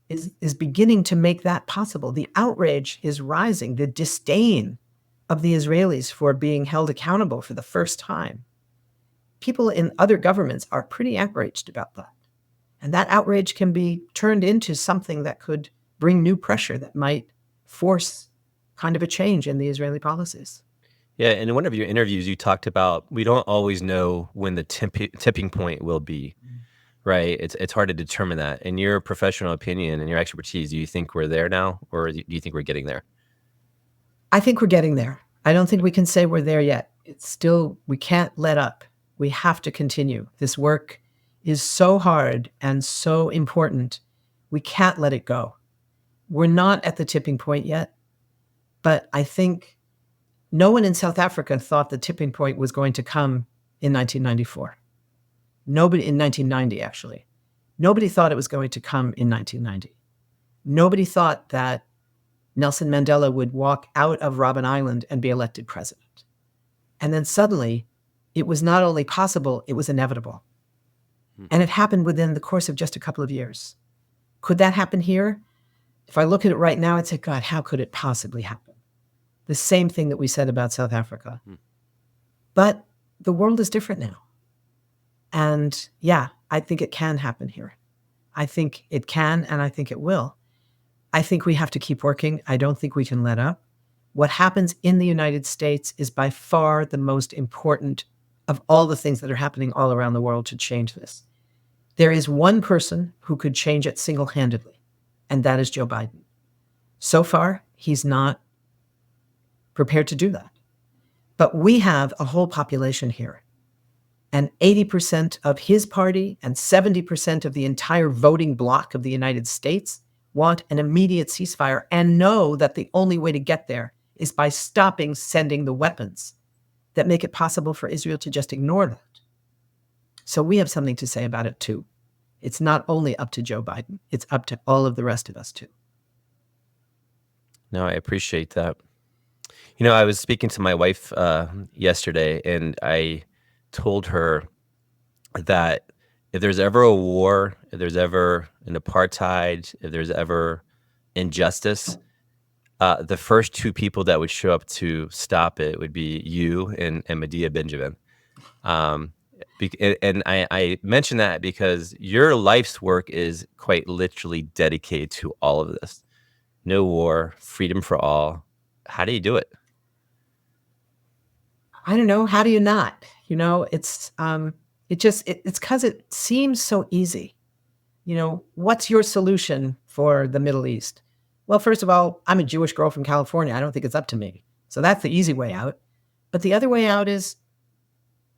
is beginning to make that possible. The outrage is rising, the disdain of the Israelis for being held accountable for the first time. People in other governments are pretty outraged about that. And that outrage can be turned into something that could bring new pressure that might force kind of a change in the Israeli policies. Yeah, and in one of your interviews, you talked about we don't always know when the tipping point will be, right? It's hard to determine that. In your professional opinion and your expertise, do you think we're there now, or do you think we're getting there? I think we're getting there. I don't think we can say we're there yet. It's still, we can't let up. We have to continue. This work is so hard and so important. We can't let it go. We're not at the tipping point yet, but I think no one in South Africa thought the tipping point was going to come in 1994. Nobody in 1990, actually. Nobody thought it was going to come in 1990. Nobody thought that Nelson Mandela would walk out of Robben Island and be elected president. And then suddenly, it was not only possible, it was inevitable. And it happened within the course of just a couple of years. Could that happen here? If I look at it right now, I'd say, God, how could it possibly happen? The same thing that we said about South Africa. But the world is different now. And yeah, I think it can happen here. I think it can, and I think it will. I think we have to keep working. I don't think we can let up. What happens in the United States is by far the most important of all the things that are happening all around the world to change this. There is one person who could change it single-handedly, and that is Joe Biden. So far, he's not prepared to do that. But we have a whole population here, and 80% of his party and 70% of the entire voting bloc of the United States want an immediate ceasefire and know that the only way to get there is by stopping sending the weapons that make it possible for Israel to just ignore that. So we have something to say about it too. It's not only up to Joe Biden, it's up to all of the rest of us too. No, I appreciate that. You know, I was speaking to my wife yesterday, and I told her that if there's ever a war, if there's ever an apartheid, if there's ever injustice, the first two people that would show up to stop it would be you and Medea Benjamin. And I mention that because your life's work is quite literally dedicated to all of this. No war, freedom for all. How do you do it? I don't know. How do you not? You know, it's because it seems so easy. You know, what's your solution for the Middle East? Well, first of all, I'm a Jewish girl from California. I don't think it's up to me. So that's the easy way out. But the other way out is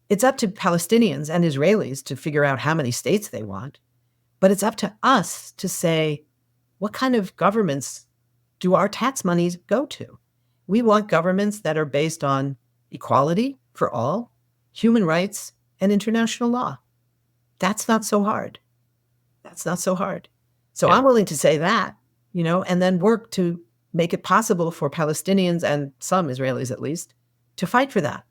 it's up to Palestinians and Israelis to figure out how many states they want. But it's up to us to say, what kind of governments do our tax monies go to? We want governments that are based on equality for all, human rights, and international law. That's not so hard. That's not so hard. So Yeah. I'm willing to say that, you know, and then work to make it possible for Palestinians and some Israelis at least to fight for that.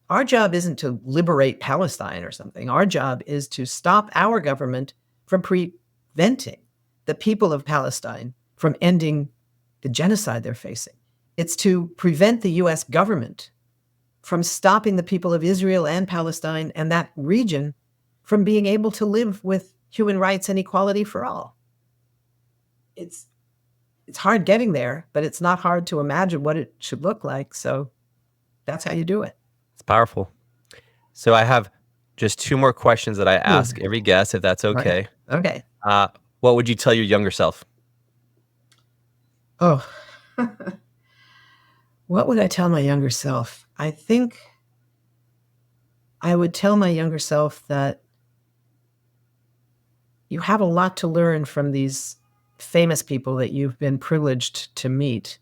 Our job isn't to liberate Palestine or something. Our job is to stop our government from preventing the people of Palestine from ending the genocide they're facing. It's to prevent the U.S. government from stopping the people of Israel and Palestine and that region from being able to live with human rights and equality for all. It's hard getting there, but it's not hard to imagine what it should look like. So that's how you do it. It's powerful. So I have just two more questions that I ask every guest, if that's okay. Okay. What would you tell your younger self? Oh, what would I tell my younger self? I think I would tell my younger self that you have a lot to learn from these famous people that you've been privileged to meet,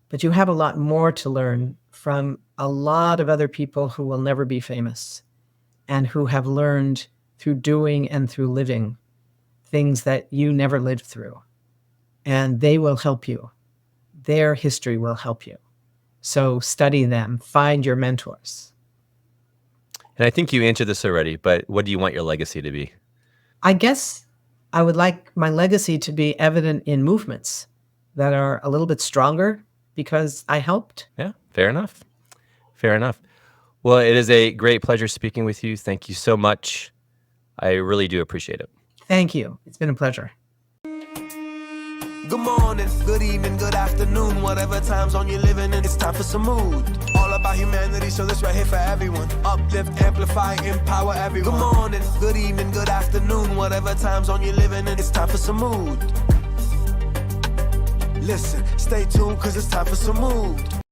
but you have a lot more to learn from a lot of other people who will never be famous and who have learned through doing and through living things that you never lived through, and they will help you. Their history will help you. So study them, find your mentors. And I think you answered this already, but what do you want your legacy to be? I guess I would like my legacy to be evident in movements that are a little bit stronger because I helped. Yeah, fair enough. Fair enough. Well, it is a great pleasure speaking with you. Thank you so much. I really do appreciate it. Thank you. It's been a pleasure. Good morning, good evening, good afternoon, whatever time zone you're living in, it's time for Sumúd. All about humanity, so this right here for everyone. Uplift, amplify, empower everyone. Good morning, good evening, good afternoon, whatever time zone you're living in, it's time for Sumúd. Listen, stay tuned, cause it's time for Sumúd.